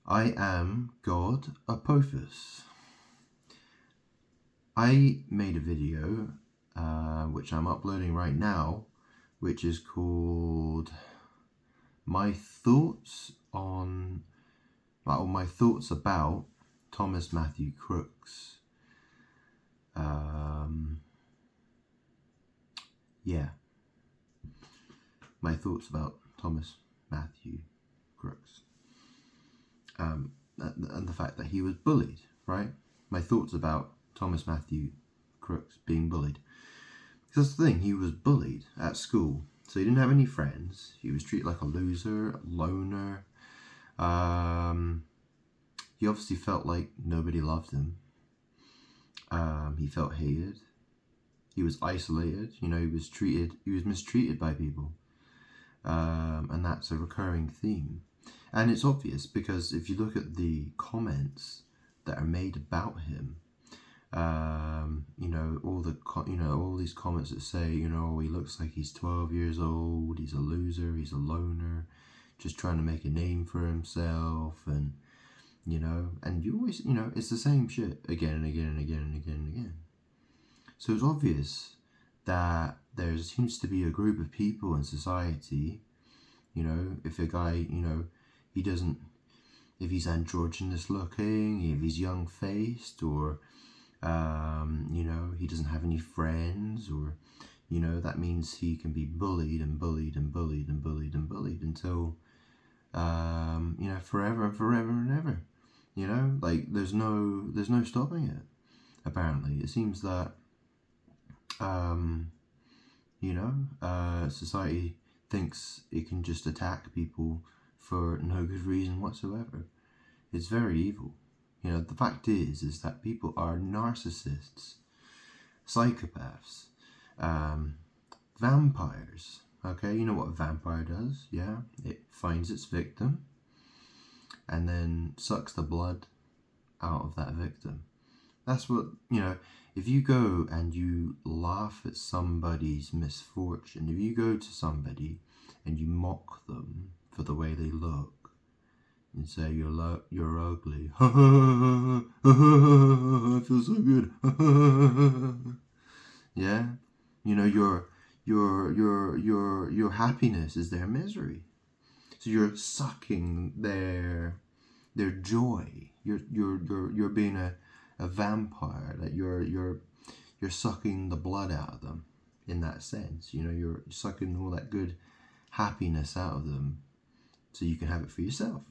I am God Apophis. I made a video, which I'm uploading right now, which is called My Thoughts on, or My Thoughts About Thomas Matthew Crooks. My thoughts about Thomas Matthew Crooks. And the fact that he was bullied, right? My thoughts about Thomas Matthew Crooks being bullied. Because that's the thing, he was bullied at school. So he didn't have any friends. He was treated like a loser, a loner. He obviously felt like nobody loved him. He felt hated. He was isolated. He was mistreated by people. And that's a recurring theme. And it's obvious because if you look at the comments that are made about him, all these comments that say, he looks like he's 12 years old, he's a loser, he's a loner, just trying to make a name for himself, and you always, it's the same shit again and again and again and again and again. So it's obvious that there seems to be a group of people in society, if a guy, if he's androgynous looking, if he's young faced, or he doesn't have any friends, or that means he can be bullied and bullied and bullied and bullied and bullied until forever and forever and ever. There's no stopping it. Apparently, it seems that society thinks it can just attack people for no good reason whatsoever. It's very evil. The fact is that people are narcissists, psychopaths, vampires. Okay, you know what a vampire does? Yeah, it finds its victim and then sucks the blood out of that victim. That's what, if you go and you laugh at somebody's misfortune, if you go to somebody and you mock them for the way they look, and say you're ugly, I feel so good, yeah, your happiness is their misery. So you're sucking their joy. You're being a vampire. That you're sucking the blood out of them in that sense. You're sucking all that good happiness out of them so you can have it for yourself.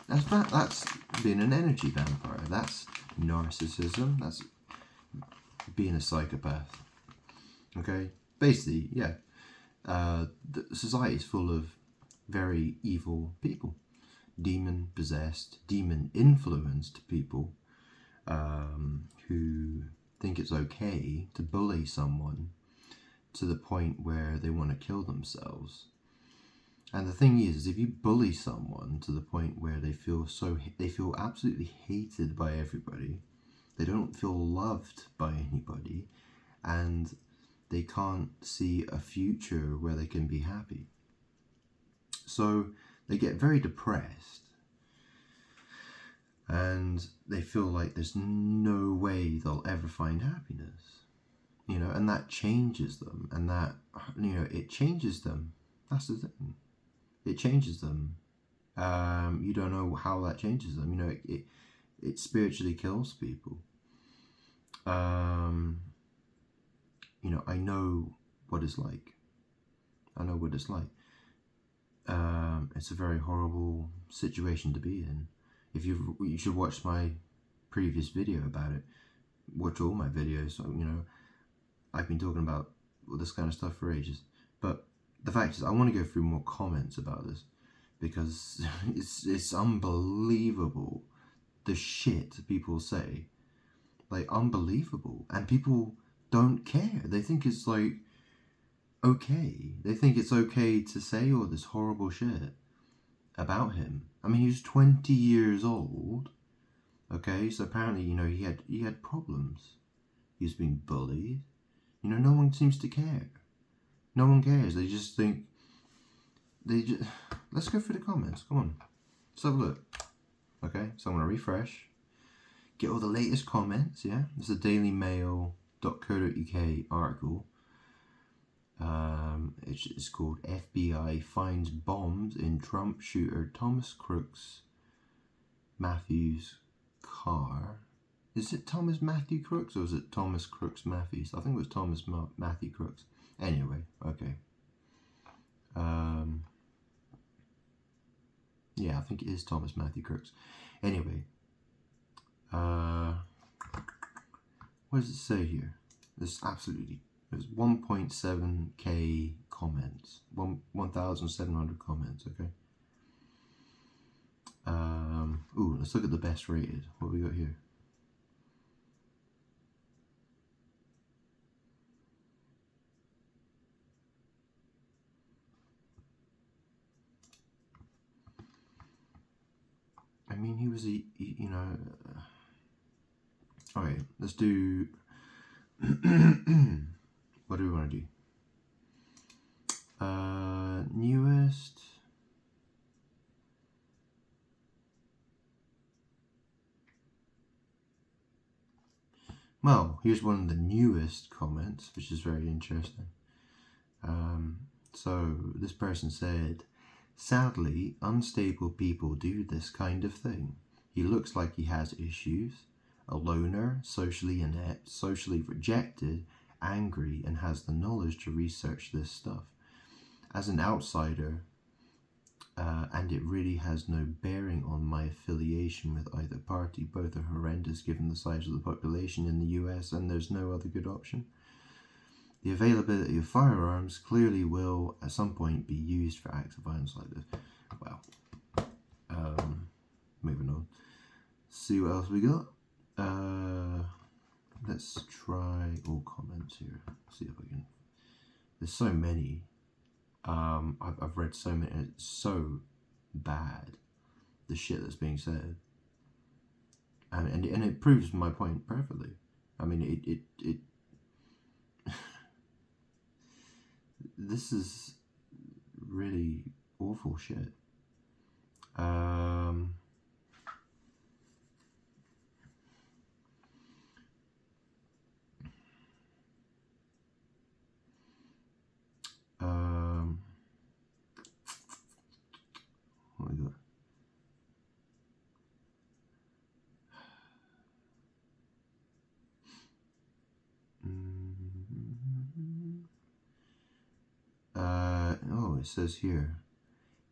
That's being an energy vampire. That's narcissism. That's being a psychopath. Okay? Basically, yeah. The society is full of very evil people. Demon-possessed, demon-influenced people who think it's okay to bully someone to the point where they want to kill themselves. And the thing is, if you bully someone to the point where they feel absolutely hated by everybody, they don't feel loved by anybody, and they can't see a future where they can be happy. So they get very depressed, and they feel like there's no way they'll ever find happiness, and that changes them, and that, it changes them. That's the thing. It changes them. You don't know how that changes them. It spiritually kills people. I know what it's like. It's a very horrible situation to be in. You should watch my previous video about it. Watch all my videos. I've been talking about this kind of stuff for ages. But the fact is, I want to go through more comments about this, because it's unbelievable the shit people say. Unbelievable. And people don't care. They think it's okay. They think it's okay to say all this horrible shit about him. I mean, he was 20 years old. Okay, so apparently, he had problems. He was being bullied. No one seems to care. No one cares. They just think. Let's go through the comments. Come on, let's have a look. Okay, so I'm going to refresh. Get all the latest comments, yeah? This is a dailymail.co.uk article. It's called FBI Finds Bombs in Trump Shooter Thomas Crooks Matthews' Car. Is it Thomas Matthew Crooks or is it Thomas Crooks Matthews? I think it was Thomas Matthew Crooks. Anyway, okay. Yeah, I think it is Thomas Matthew Crooks. Anyway, what does it say here? There's 1.7k comments, 1,700 comments. Okay. Ooh, let's look at the best rated. What have we got here? I mean, he was you know. Okay, let's do. What do we want to do? Newest. Well, here's one of the newest comments, which is very interesting. So this person said, sadly, unstable people do this kind of thing. He looks like he has issues. A loner, socially inept, socially rejected, angry, and has the knowledge to research this stuff. As an outsider, and it really has no bearing on my affiliation with either party. Both are horrendous given the size of the population in the US, and there's no other good option. The availability of firearms clearly will at some point be used for acts of violence like this. Well, moving on. See what else we got. Let's try all comments here. See if I can. There's so many. I've read so many. It's so bad, the shit that's being said, and it proves my point perfectly. I mean, it this is really awful shit. What we got? Oh, it says here.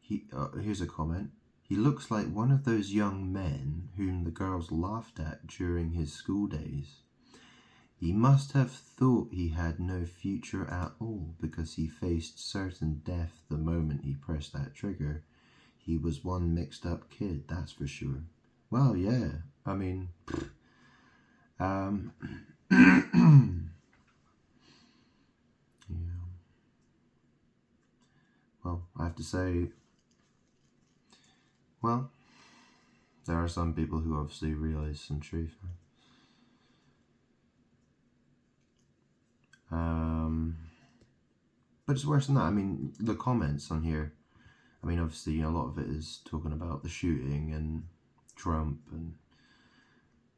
Here's a comment. He looks like one of those young men whom the girls laughed at during his school days. He must have thought he had no future at all because he faced certain death the moment he pressed that trigger. He was one mixed up kid, that's for sure. Well, yeah, I mean, yeah. Well, I have to say, well, there are some people who obviously realize some truth. But it's worse than that. I mean, the comments on here, I mean, obviously, you know, a lot of it is talking about the shooting and Trump,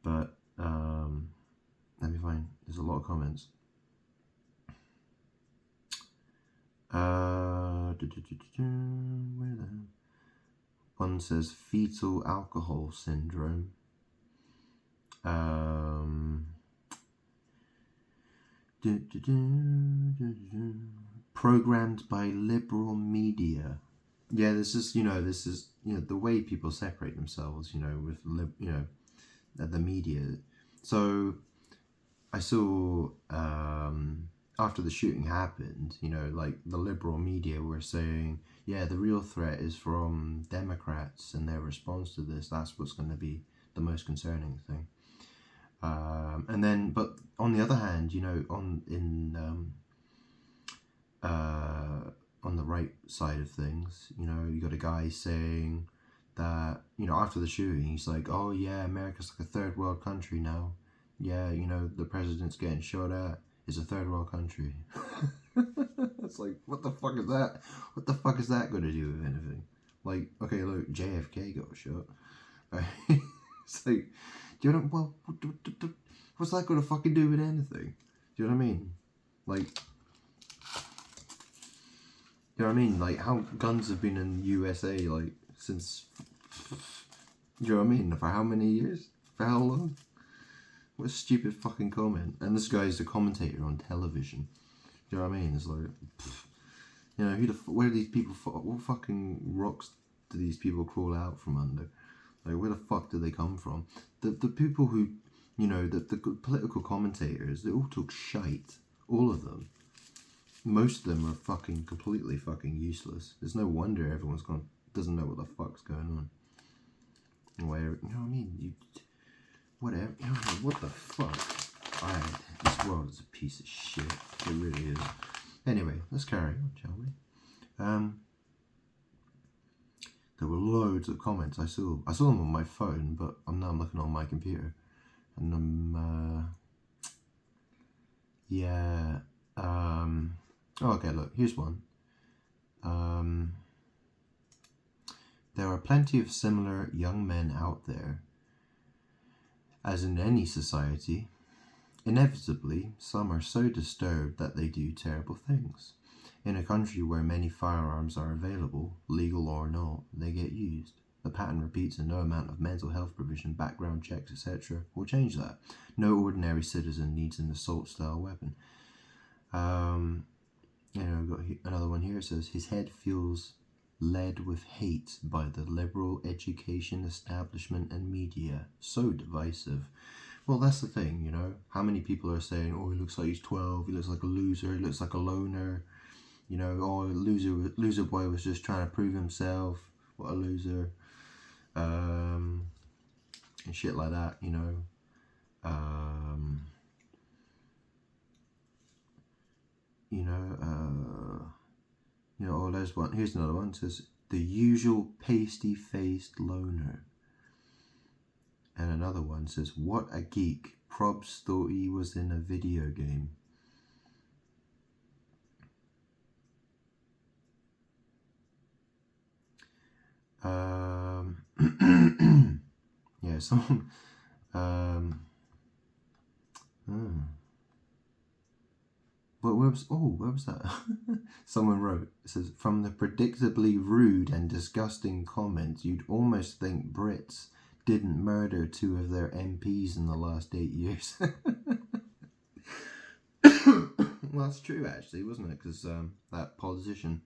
but let me find, there's a lot of comments. Where the hell? One says fetal alcohol syndrome. Programmed by liberal media. Yeah, this is the way people separate themselves, with the media. So I saw after the shooting happened, like the liberal media were saying, yeah, the real threat is from Democrats and their response to this. That's what's going to be the most concerning thing. And then, but on the other hand, on the right side of things, you got a guy saying that, after the shooting, he's like, oh yeah, America's like a third world country now. Yeah, the president's getting shot at is a third world country. It's like, what the fuck is that? What the fuck is that going to do with anything? Like, okay, look, JFK got shot. It's like, do you know, well, what's that got to fucking do with anything? Do you know what I mean? Like, you know what I mean? Like, how guns have been in the USA, like, since, you know what I mean? For how many years? For how long? What a stupid fucking comment. And this guy's a commentator on television. Do you know what I mean? It's like, you know, where do these people, what fucking rocks do these people crawl out from under? Like, where the fuck do they come from? The people who, you know, the political commentators, they all talk shite. All of them. Most of them are fucking completely fucking useless. There's no wonder everyone's doesn't know what the fuck's going on. Where, you know what I mean? Whatever. You know, what the fuck? This world is a piece of shit. It really is. Anyway, let's carry on, shall we? There were loads of comments. I saw them on my phone, but now I'm looking on my computer, and yeah. Okay, look, here's one. There are plenty of similar young men out there. As in any society, inevitably, some are so disturbed that they do terrible things. In a country where many firearms are available, legal or not, they get used. The pattern repeats, and no amount of mental health provision, background checks, etc. will change that. No ordinary citizen needs an assault-style weapon. You know, I've got another one here. It says, his head feels led with hate by the liberal education establishment and media. So divisive. Well, that's the thing, you know. How many people are saying, oh, he looks like he's 12, he looks like a loser, he looks like a loner. You know, oh, loser boy was just trying to prove himself. What a loser. And shit like that, you know. Oh, there's one. Here's another one. It says, the usual pasty-faced loner. And another one says, what a geek. Probs thought he was in a video game. Yeah, someone, where was that? Someone wrote, it says, from the predictably rude and disgusting comments, you'd almost think Brits didn't murder 2 of their MPs in the last 8 years. Well, that's true, actually, wasn't it? Because that politician,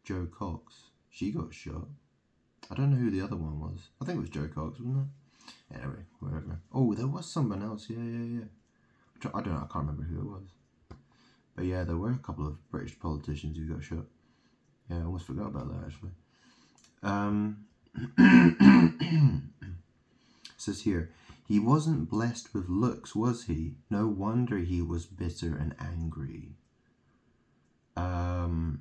Jo Cox, she got shot. I don't know who the other one was. I think it was Jo Cox, wasn't it? Anyway, whatever. Oh, there was someone else. Yeah. I don't know. I can't remember who it was. But yeah, there were a couple of British politicians who got shot. Yeah, I almost forgot about that, actually. It says here, he wasn't blessed with looks, was he? No wonder he was bitter and angry. And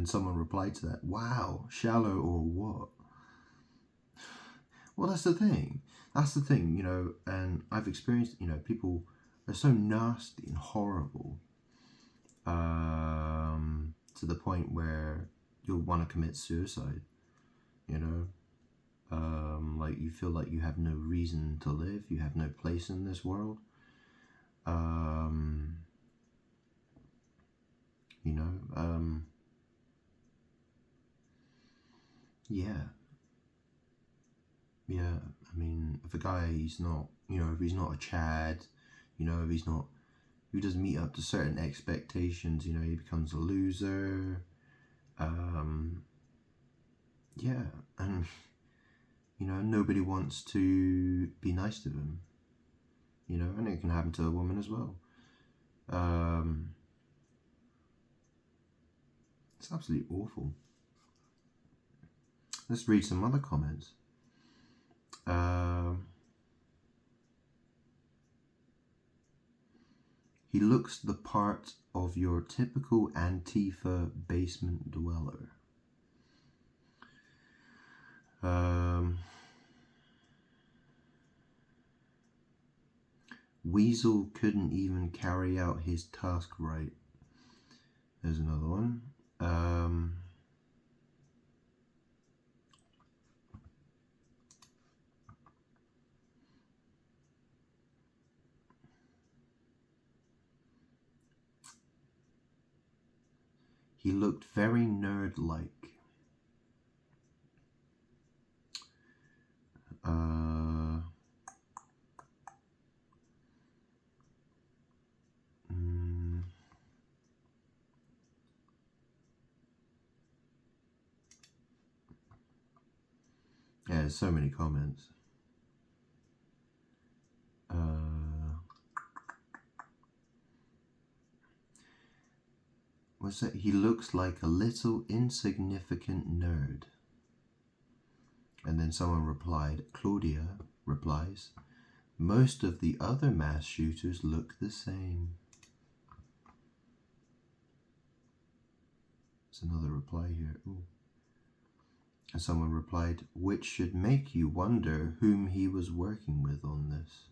someone replied to that, wow, shallow or what? Well, that's the thing. You know, and I've experienced, you know, people are so nasty and horrible to the point where you'll want to commit suicide, you know. Like, you feel like you have no reason to live, you have no place in this world. You know, yeah, I mean, if a guy, he's not, you know, if he's not a Chad, you know, if he doesn't meet up to certain expectations, you know, he becomes a loser. Yeah, and, you know, nobody wants to be nice to him, you know, and it can happen to a woman as well. It's absolutely awful. Let's read some other comments. He looks the part of your typical Antifa basement dweller. Weasel couldn't even carry out his task right. There's another one. He looked very nerd-like. Yeah, there's so many comments. What's that? He looks like a little insignificant nerd. And then someone replied, Claudia replies, most of the other mass shooters look the same. There's another reply here. Ooh. And someone replied, which should make you wonder whom he was working with on this.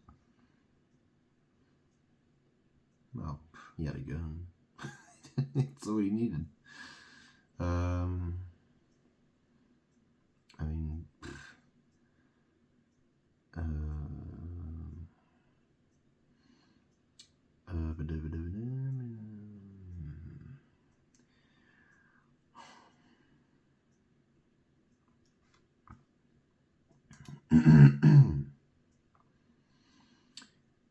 Well, he had a gun. That's all he needed. I mean,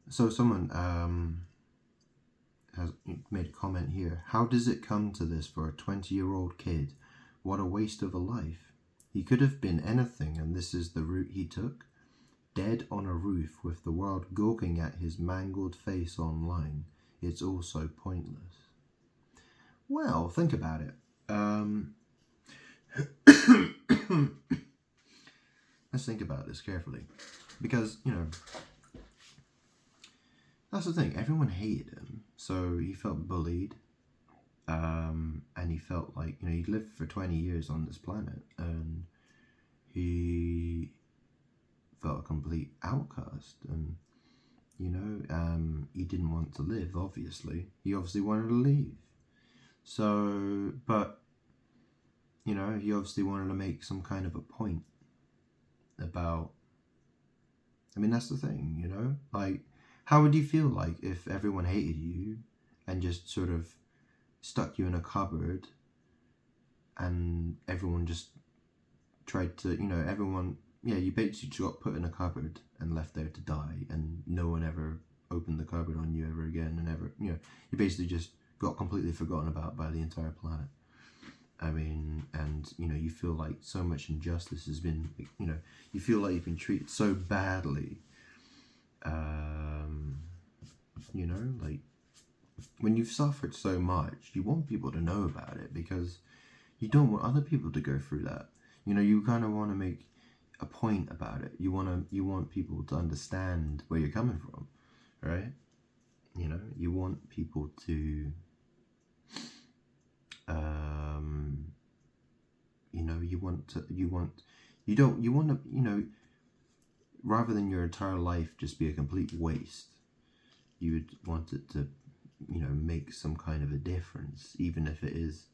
so someone has made a comment here. How does it come to this for a 20-year-old kid? What a waste of a life. He could have been anything, and this is the route he took. Dead on a roof with the world gawking at his mangled face online. It's all so pointless. Well, think about it. Let's think about this carefully. Because, you know, that's the thing. Everyone hated him. So he felt bullied. And he felt like, you know, he'd lived for 20 years on this planet. And he felt a complete outcast. And, you know, he didn't want to live, obviously. He obviously wanted to leave. So, but, you know, he obviously wanted to make some kind of a point about, I mean, that's the thing, you know? Like, how would you feel like if everyone hated you and just sort of stuck you in a cupboard and everyone just tried to, you know, everyone, yeah, you basically got put in a cupboard and left there to die, and no one ever opened the cupboard on you ever again, and ever, you know, you basically just got completely forgotten about by the entire planet. I mean, and, you know, you feel like so much injustice has been, you know, you feel like you've been treated so badly. You know, like, when you've suffered so much, you want people to know about it because you don't want other people to go through that. You know, you kind of want to make a point about it. You want people to understand where you're coming from, right? You know, you want people to, you know, you want to, you know, rather than your entire life just be a complete waste, you would want it to, you know, make some kind of a difference, even if it is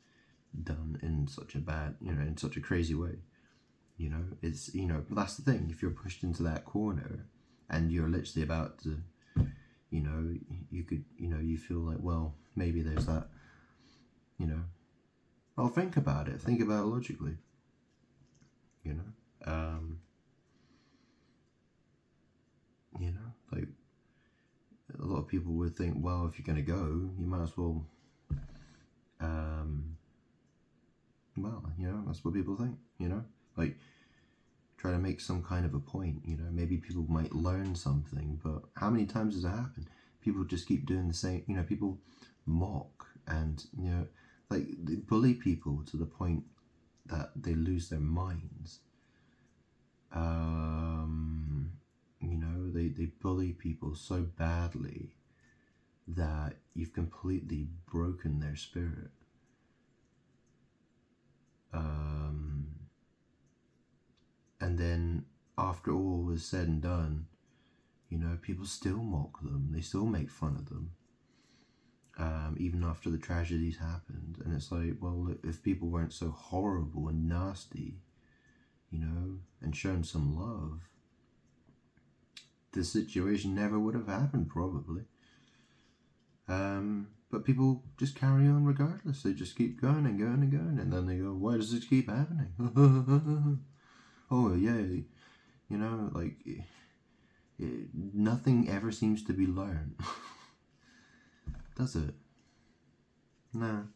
done in such a bad, you know, in such a crazy way. You know, it's, you know, but that's the thing. If you're pushed into that corner and you're literally about to, you know, you could, you know, you feel like, well, maybe there's that, you know, well, think about it. Think about it logically, you know. You know, like, a lot of people would think, well, if you're going to go, you might as well, well, you know, that's what people think, you know, like, try to make some kind of a point, you know, maybe people might learn something, but how many times does it happen? People just keep doing the same, you know, people mock and, you know, like, they bully people to the point that they lose their minds. You know, they bully people so badly that you've completely broken their spirit. And then after all was said and done, you know, people still mock them. They still make fun of them. Even after the tragedies happened. And it's like, well, if people weren't so horrible and nasty, you know, and shown some love, this situation never would have happened, probably. But people just carry on regardless. They just keep going and going and going. And then they go, why does this keep happening? Oh, yeah. You know, like, nothing ever seems to be learned. Does it? No.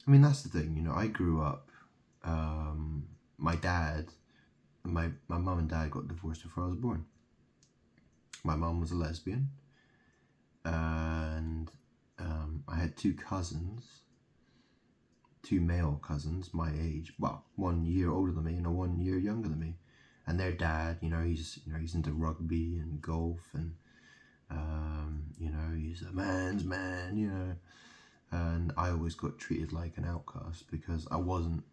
I mean, that's the thing. You know, I grew up, my dad, my mum and dad got divorced before I was born. My mum was a lesbian, and I had two male cousins my age. Well, 1 year older than me and 1 year younger than me. And their dad, he's into rugby and golf, and he's a man's man, and I always got treated like an outcast because I wasn't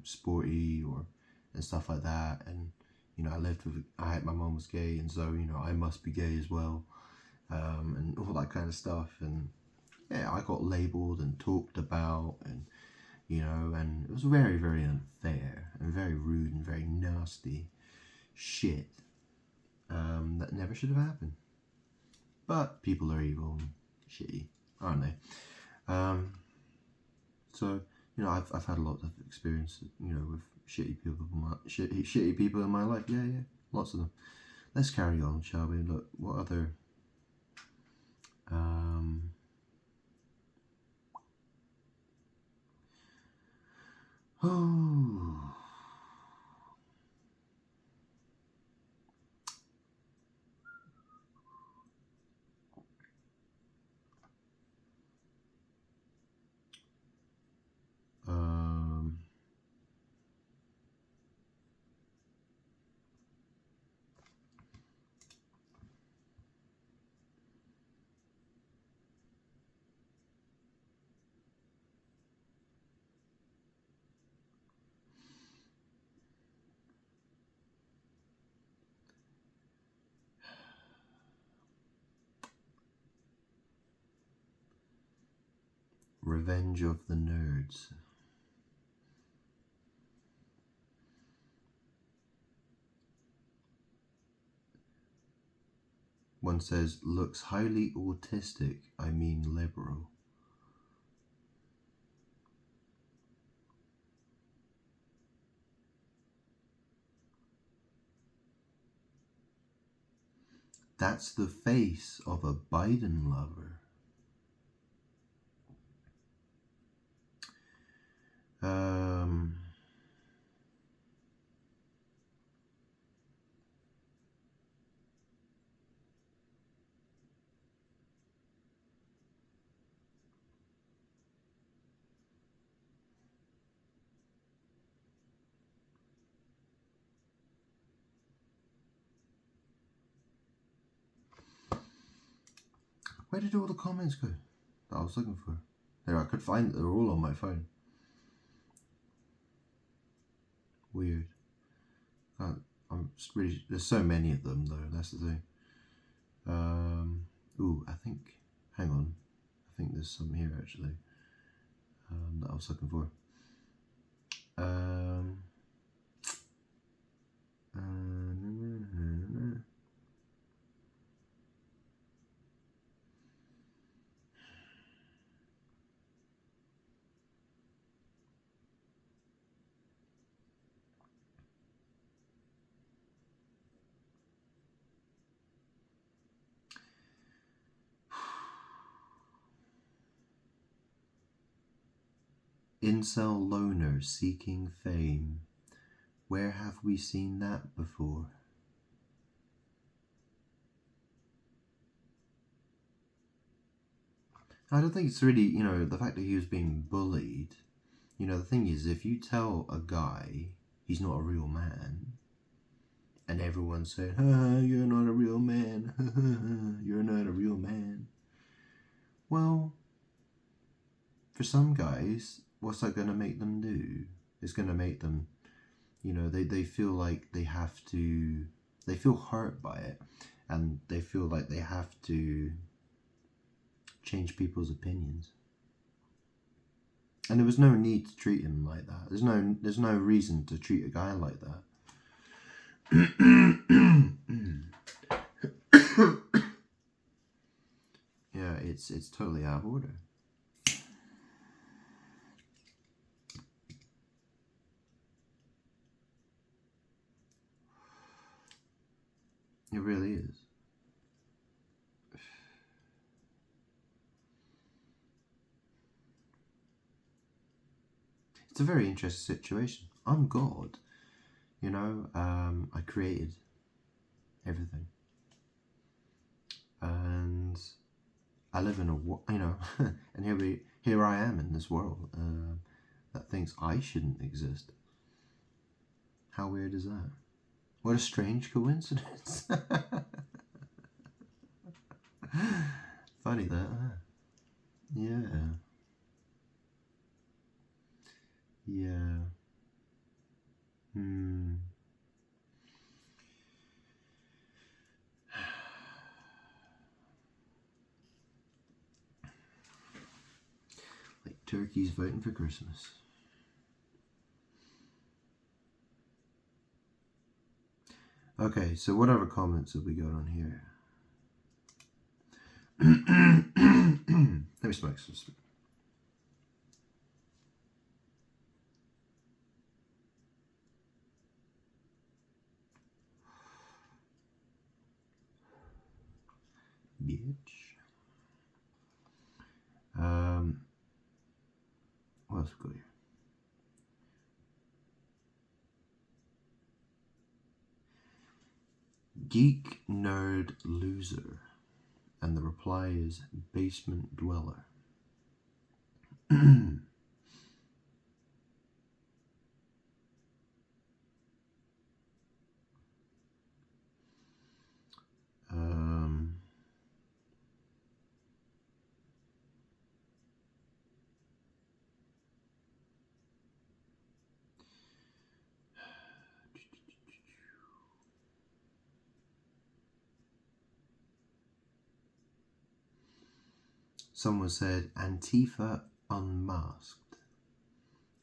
sporty and stuff like that. And my mom was gay, and so I must be gay as well, and all that kind of stuff. And yeah, I got labelled and talked about, and and it was very, very unfair and very rude and very nasty shit that never should have happened. But people are evil and shitty, aren't they? So I've had a lot of experience, with shitty people in my life. Yeah, lots of them. Let's carry on, shall we? Look, what other oh. Revenge of the Nerds. One says, looks highly autistic, I mean liberal. That's the face of a Biden lover. Where did all the comments go that I was looking for? There, I could find they're all on my phone. Weird. There's so many of them though, that's the thing. Hang on. I think there's some here actually that I was looking for. Incel loner seeking fame. Where have we seen that before? I don't think it's really, the fact that he was being bullied. The thing is, if you tell a guy he's not a real man, and everyone's saying, you're not a real man, you're not a real man. Well, for some guys, what's that going to make them do? It's going to make them, they feel like they have to, they feel hurt by it, and they feel like they have to change people's opinions. And there was no need to treat him like that. There's no reason to treat a guy like that. Yeah, it's totally out of order. It really is. It's a very interesting situation. I'm God, you know. I created everything, and I live in a, you know, and here I am in this world that thinks I shouldn't exist. How weird is that? What a strange coincidence. Funny that, huh? Yeah. Yeah. Like turkeys voting for Christmas. Okay, so what other comments have we got on here? Let me smoke some. Bitch. What else we got here? Geek nerd loser, and the reply is basement dweller. Someone said Antifa unmasked,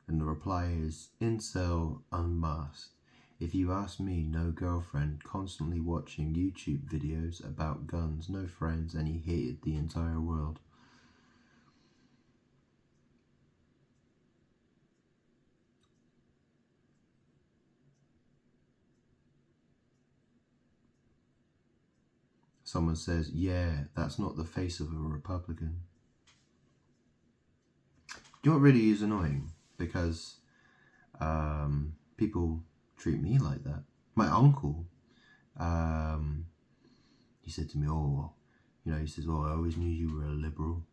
and the reply is incel unmasked. If you ask me, no girlfriend, constantly watching YouTube videos about guns, no friends, and he hated the entire world. Someone says, yeah, that's not the face of a Republican. You know what really is annoying? Because people treat me like that. My uncle, he said to me, oh, you know, he says, oh, I always knew you were a liberal.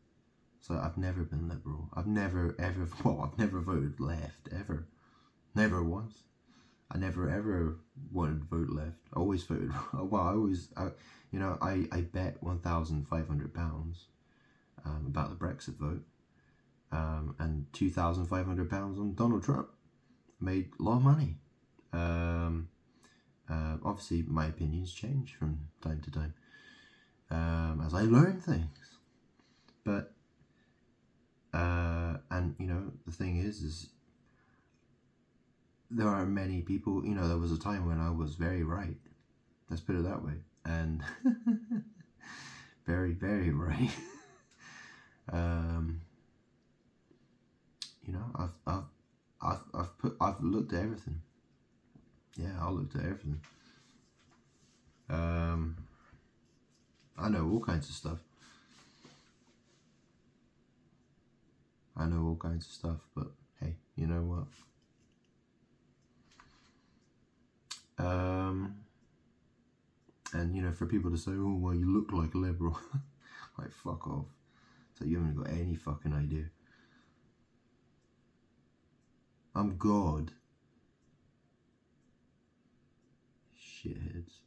So I've never been liberal. I've never voted left, ever. Never once. I never ever wanted to vote left. I always voted, I bet £1,500 about the Brexit vote, and £2,500 on Donald Trump. Made a lot of money. Obviously, my opinions change from time to time as I learn things. But and you know, the thing is there are many people. You know, there was a time when I was very right. Let's put it that way, and very, very right. You know, I've looked at everything. Yeah, I looked at everything. I know all kinds of stuff. I know all kinds of stuff, but hey, you know what? And you know, for people to say, oh, well, you look like a liberal. Like, fuck off. So you haven't got any fucking idea. I'm God. Shitheads.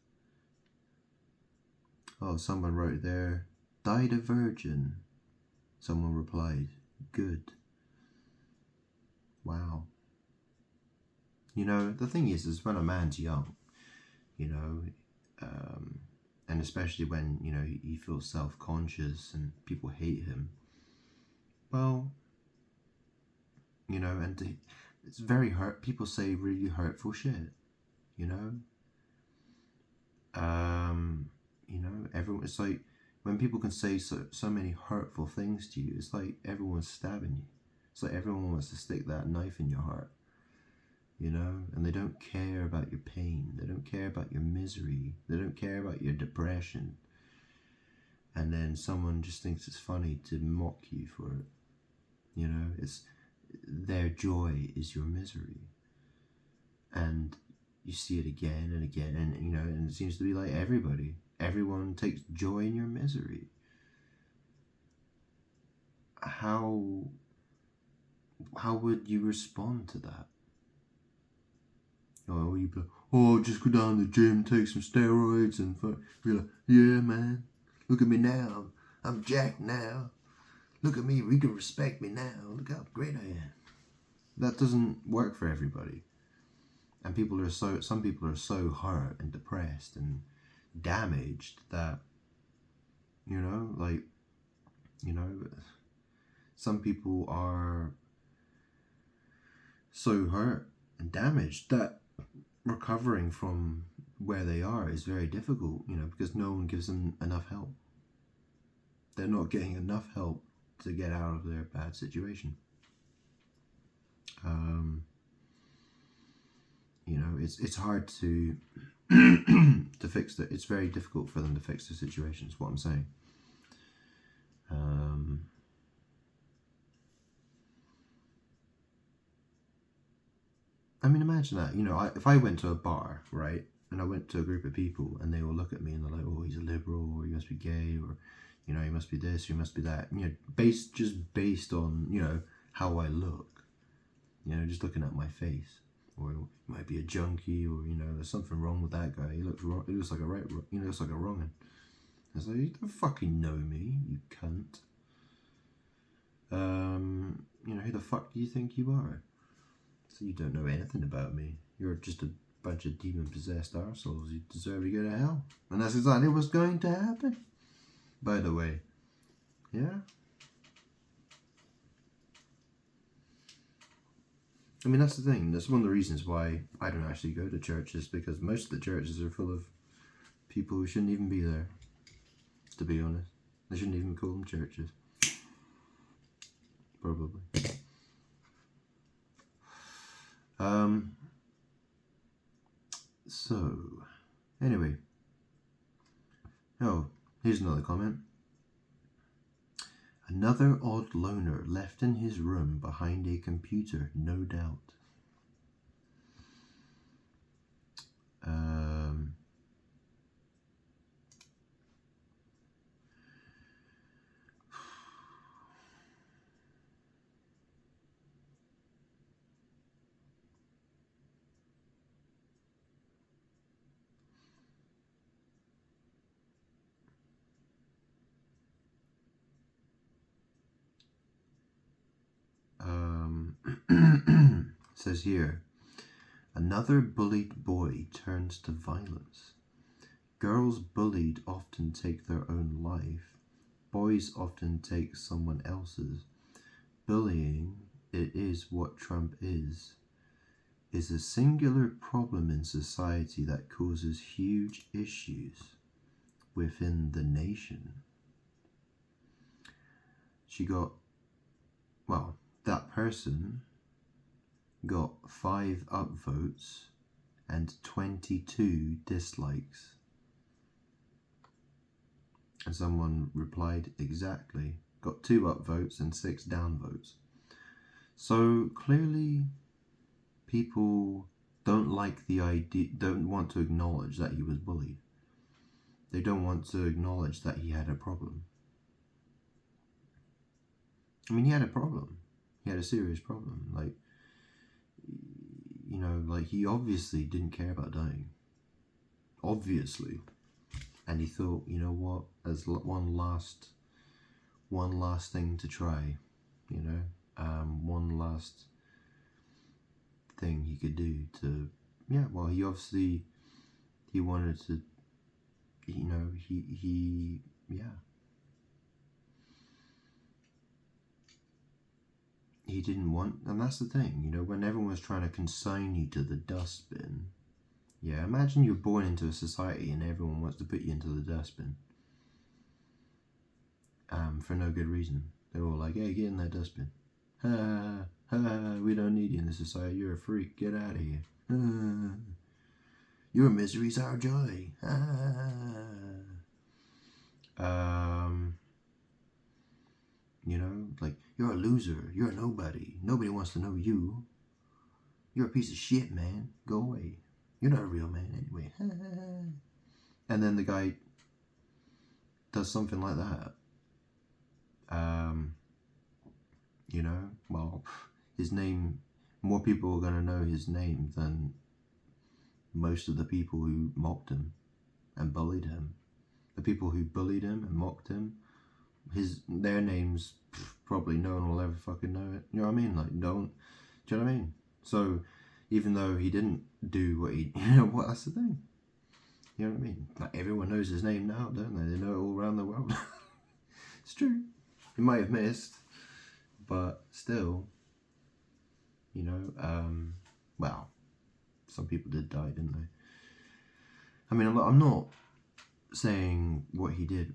Oh, someone wrote there, died a virgin. Someone replied, good. Wow. You know, the thing is when a man's young, you know, and especially when, you know, he feels self-conscious and people hate him, well, you know, and it's very hurt. People say really hurtful shit, you know, You know, everyone. It's like when people can say so many hurtful things to you. It's like everyone's stabbing you. It's like everyone wants to stick that knife in your heart. You know, and they don't care about your pain. They don't care about your misery. They don't care about your depression. And then someone just thinks it's funny to mock you for it. You know, it's their joy is your misery. And you see it again and again, and you know, and it seems to be like everyone takes joy in your misery. How would you respond to that? Oh, you'd be like, oh, just go down to the gym, take some steroids, and be like, yeah, man, look at me now, I'm jacked now. Look at me, you can respect me now. Look how great I am. That doesn't work for everybody. And some people are so hurt and depressed and damaged that, you know, like, you know, some people are so hurt and damaged that recovering from where they are is very difficult, you know, because no one gives them enough help. They're not getting enough help to get out of their bad situation. You know, it's hard to to fix that. It's very difficult for them to fix the situation, is what I'm saying. I mean, imagine that. You know, if I went to a bar, right, and I went to a group of people, and they all look at me and they're like, "Oh, he's a liberal, or he must be gay, or you know, he must be this, or he must be that." You know, based on, you know, how I look. You know, just looking at my face, or he might be a junkie, or you know, there's something wrong with that guy. He looks wrong. He looks like a right. He looks like a wrong'un. It's like, you don't fucking know me, you cunt. You know, who the fuck do you think you are? So you don't know anything about me. You're just a bunch of demon-possessed arseholes. You deserve to go to hell. And that's exactly what's going to happen. By the way. Yeah? I mean, that's the thing. That's one of the reasons why I don't actually go to churches, because most of the churches are full of people who shouldn't even be there, to be honest. They shouldn't even call them churches. Probably. So, anyway. Oh, here's another comment. Another odd loner left in his room behind a computer, no doubt. Says here, another bullied boy turns to violence. Girls bullied often take their own life. Boys often take someone else's. Bullying, it is what Trump is a singular problem in society that causes huge issues within the nation. That person got 5 upvotes and 22 dislikes. And someone replied exactly, got 2 upvotes and 6 downvotes. So clearly people don't like the idea, don't want to acknowledge that he was bullied. They don't want to acknowledge that he had a problem. I mean, he had a problem. He had a serious problem. Like, you know, like, he obviously didn't care about dying. Obviously. And he thought, you know what, as one last thing to try, you know, one last thing he could do to, yeah, well, he wanted to, you know, he didn't want, and that's the thing, you know, when everyone's trying to consign you to the dustbin, Yeah, imagine you're born into a society and everyone wants to put you into the dustbin. For no good reason. They're all like, hey, get in that dustbin. Ha, ha, we don't need you in this society. You're a freak. Get out of here. Your misery's our joy. You know, like, you're a loser. You're a nobody. Nobody wants to know you. You're a piece of shit, man. Go away. You're not a real man anyway. And then the guy does something like that. You know, well, his name, more people are going to know his name than most of the people who mocked him and bullied him. The people who bullied him and mocked him, their names, probably no one will ever fucking know it. You know what I mean? Like, do you know what I mean? So, even though he didn't do what he, that's the thing. You know what I mean? Like, everyone knows his name now, don't they? They know it all around the world. It's true. He might have missed, but still, well, some people did die, didn't they? I mean, I'm not saying what he did,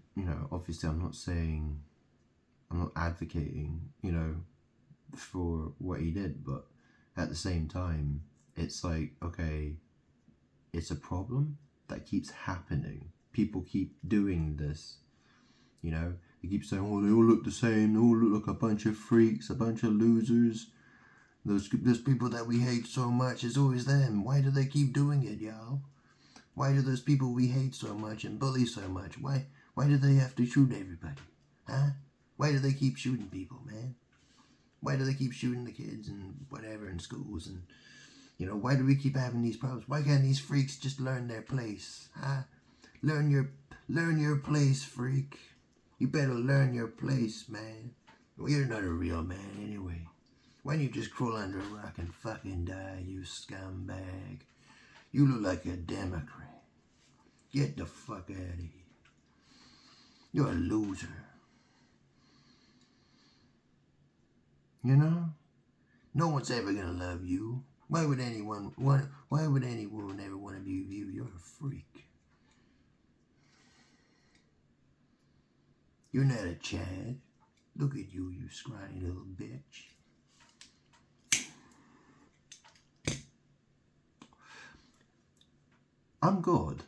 obviously I'm not advocating, for what he did, but at the same time, it's like, okay, it's a problem that keeps happening. People keep doing this, they keep saying, oh, they all look the same, they all look like a bunch of freaks, a bunch of losers. Those people that we hate so much, it's always them. Why do they keep doing it, y'all? Why do those people we hate so much and bully so much, why do they have to shoot everybody? Huh? Why do they keep shooting people, man? Why do they keep shooting the kids and whatever in schools? And, why do we keep having these problems? Why can't these freaks just learn their place? Huh? Learn your place, freak. You better learn your place, man. Well, you're not a real man anyway. Why don't you just crawl under a rock and fucking die, you scumbag? You look like a Democrat. Get the fuck out of here. You're a loser. No one's ever gonna love you. Why would anyone ever want to be you? You're a freak. You're not a Chad. Look at you, you scrawny little bitch. I'm God.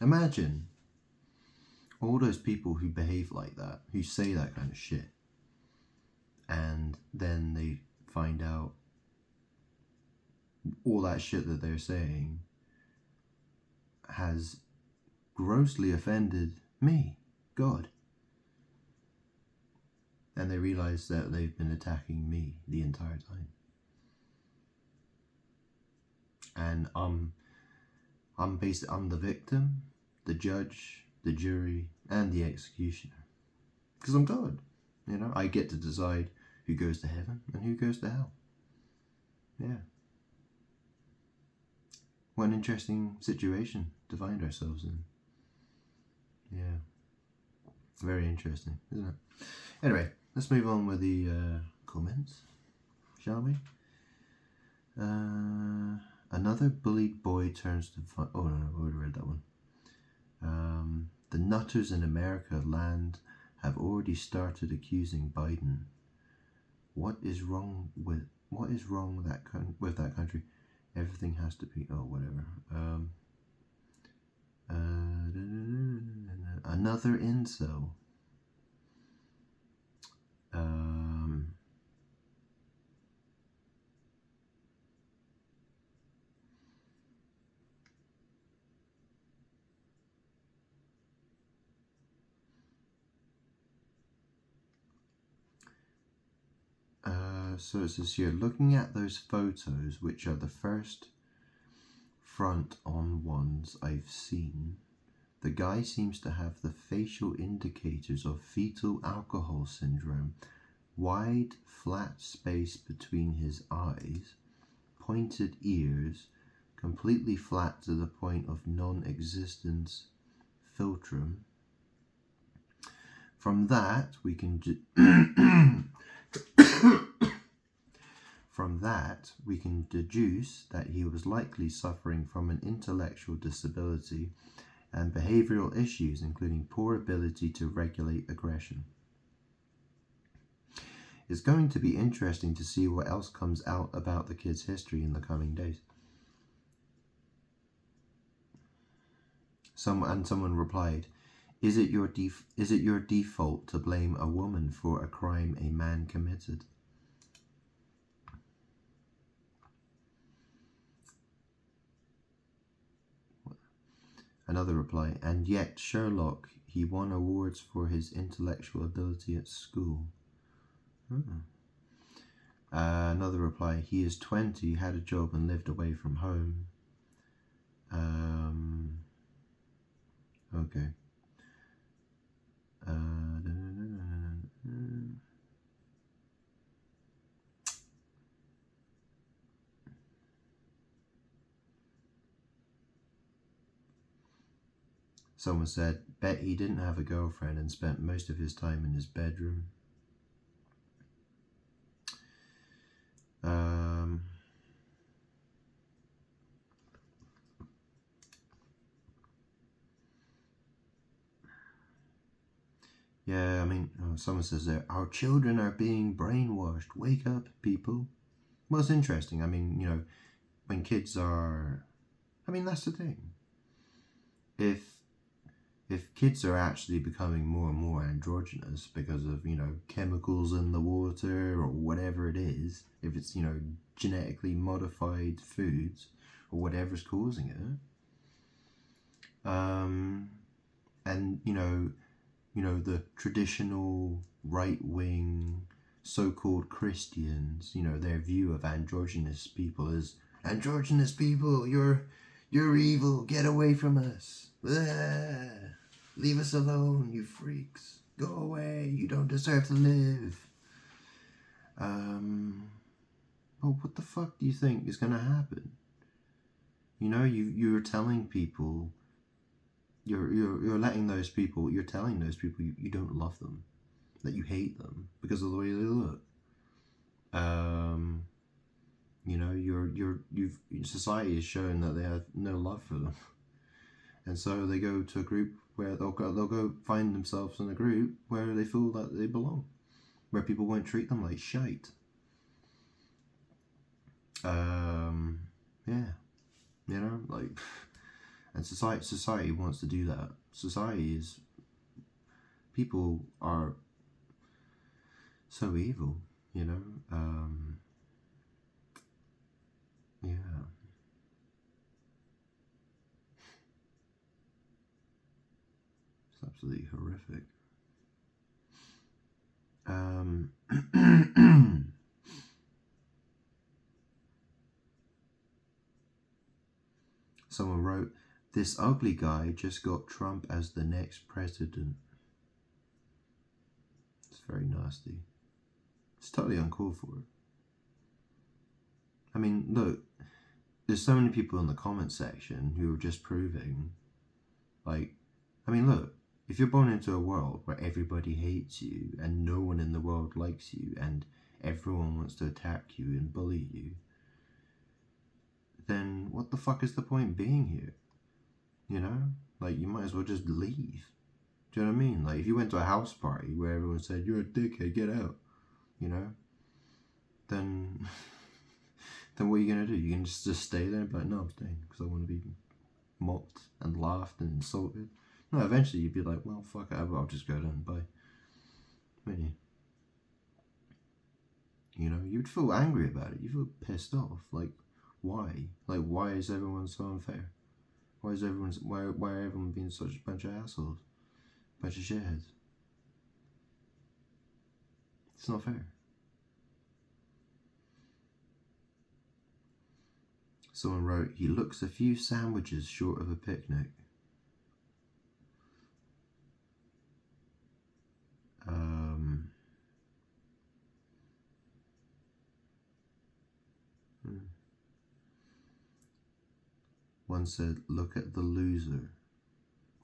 Imagine all those people who behave like that, who say that kind of shit, and then they find out all that shit that they're saying has grossly offended me, God. And they realize that they've been attacking me the entire time. And I'm the victim, the judge, the jury, and the executioner. Because I'm God. I get to decide who goes to heaven and who goes to hell. Yeah. What an interesting situation to find ourselves in. Yeah. Very interesting, isn't it? Anyway, let's move on with the comments, shall we? Another bullied boy turns to fun. Oh no, I already read that one. The nutters in America land have already started accusing Biden. What is wrong with that country? Everything has to be whatever. Another incel. So it says here, looking at those photos, which are the first front-on ones I've seen, the guy seems to have the facial indicators of fetal alcohol syndrome, wide, flat space between his eyes, pointed ears, completely flat to the point of non-existence philtrum. From that, we can that, we can deduce that he was likely suffering from an intellectual disability and behavioral issues, including poor ability to regulate aggression. It's going to be interesting to see what else comes out about the kid's history in the coming days. Someone replied, is it your default to blame a woman for a crime a man committed? Another reply, and yet Sherlock, he won awards for his intellectual ability at school. Another reply, he is 20, had a job and lived away from home. Okay. Someone said, bet he didn't have a girlfriend and spent most of his time in his bedroom. Yeah, I mean, someone says there, our children are being brainwashed. Wake up, people. Well, it's interesting. I mean, you know, when kids are... I mean, that's the thing. If kids are actually becoming more and more androgynous because of, you know, chemicals in the water or whatever it is, if it's, you know, genetically modified foods or whatever's causing it, and, you know, the traditional right-wing so-called Christians, you know, their view of androgynous people is, androgynous people, you're evil, get away from us. Blah. Leave us alone, you freaks. Go away, you don't deserve to live. Well, what the fuck do you think is going to happen? You know, you're telling people, you're letting those people, you're telling those people you don't love them, that you hate them because of the way they look. You know, society has shown that they have no love for them, and so they go to a group where they'll go find themselves in a group where they feel that they belong, where people won't treat them like shite. Yeah, you know, like, and society wants to do that. People are so evil, you know. Yeah. It's absolutely horrific. Someone wrote, this ugly guy just got Trump as the next president. It's very nasty. It's totally uncalled for. I mean, look, there's so many people in the comment section who are just proving, like, I mean, look, if you're born into a world where everybody hates you and no one in the world likes you and everyone wants to attack you and bully you, then what the fuck is the point being here? You know? Like, you might as well just leave. Do you know what I mean? Like, if you went to a house party where everyone said, you're a dickhead, get out, you know? Then what are you going to do? You can just stay there and be like, no, I'm staying because I want to be mocked and laughed and insulted. No, eventually you'd be like, well, fuck it, I'll just go down, bye. Wouldn't you? You know, you'd feel angry about it. You feel pissed off. Like, why? Like, why is everyone so unfair? Why are everyone being such a bunch of assholes? Bunch of shitheads? It's not fair. Someone wrote, he looks a few sandwiches short of a picnic. One said, look at the loser.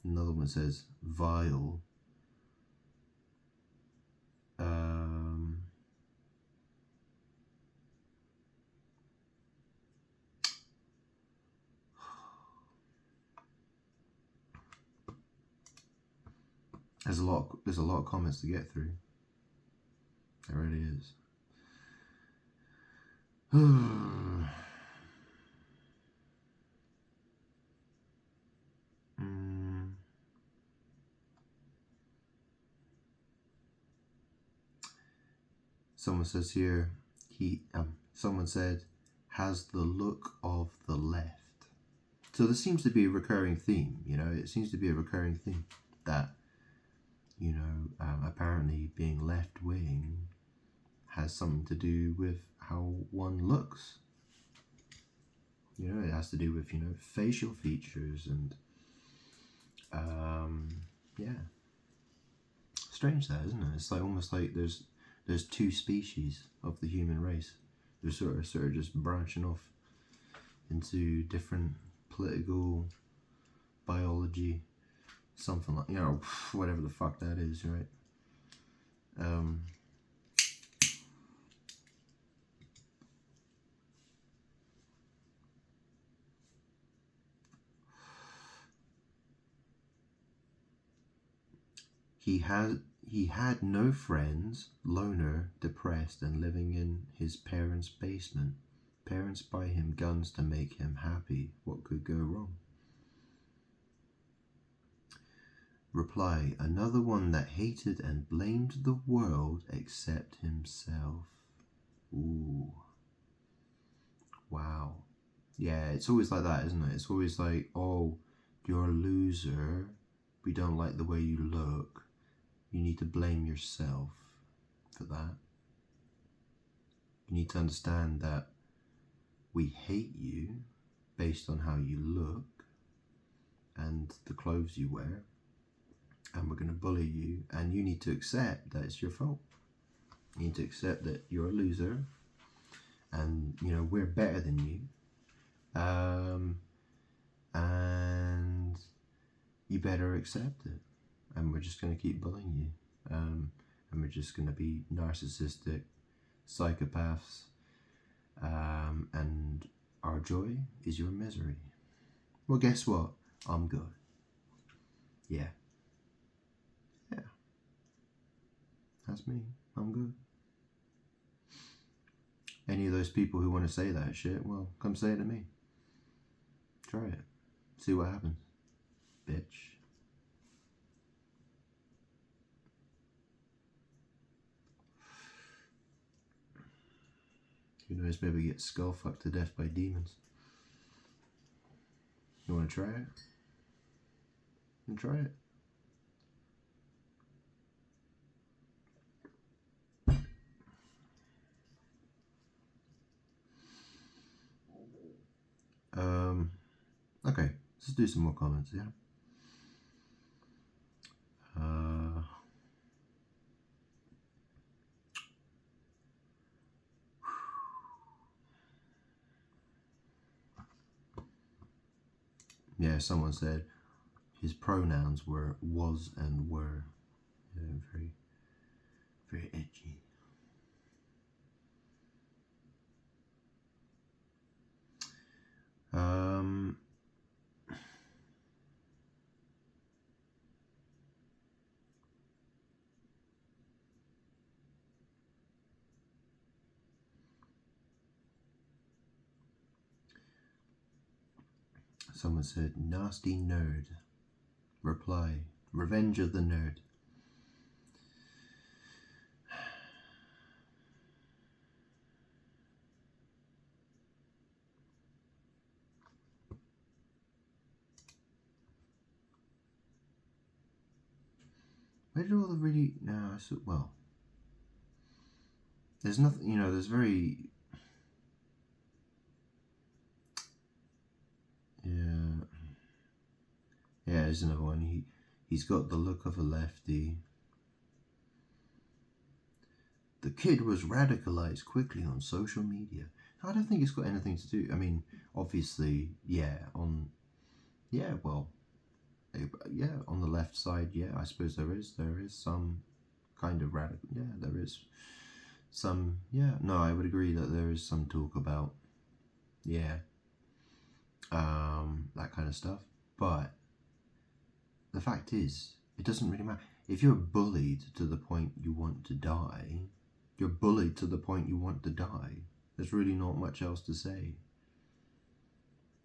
Another one says, vile. There's a lot of comments to get through. There really is. Someone says here, someone said, has the look of the left. So there seems to be a recurring theme, it seems to be a recurring theme that, apparently being left-wing has something to do with how one looks. It has to do with, facial features and, yeah. Strange that, isn't it? It's like almost like there's two species of the human race. They're sort of just branching off into different political biology, something like, whatever the fuck that is, right? He had no friends, loner, depressed, and living in his parents' basement. Parents buy him guns to make him happy. What could go wrong? Reply, another one that hated and blamed the world except himself. Ooh. Wow. Yeah, it's always like that, isn't it? It's always like, oh, you're a loser. We don't like the way you look. You need to blame yourself for that. You need to understand that we hate you based on how you look and the clothes you wear, and we're going to bully you, and you need to accept that it's your fault. You need to accept that you're a loser, and we're better than you, and you better accept it. And we're just going to keep bullying you, and we're just going to be narcissistic psychopaths, and our joy is your misery. Well, guess what? I'm good. Yeah, that's me. I'm good. Any of those people who want to say that shit, well, come say it to me. Try it. See what happens, bitch. Who knows, maybe get skull fucked to death by demons. You want to try it? Then try it. Okay, let's do some more comments, yeah? Yeah, someone said his pronouns were was and were. Yeah, very, very edgy. Someone said, nasty nerd. Reply, revenge of the nerd. Where did all the really... No, well, there's nothing, there's very... Yeah, there's another one. He's got the look of a lefty. The kid was radicalized quickly on social media. I don't think it's got anything to do... I mean, obviously, on the left side, I suppose there is some kind of radical, there is some, no, I would agree that there is some talk about, that kind of stuff, but the fact is, it doesn't really matter. if you're bullied to the point you want to die, you're bullied to the point you want to die. There's really not much else to say.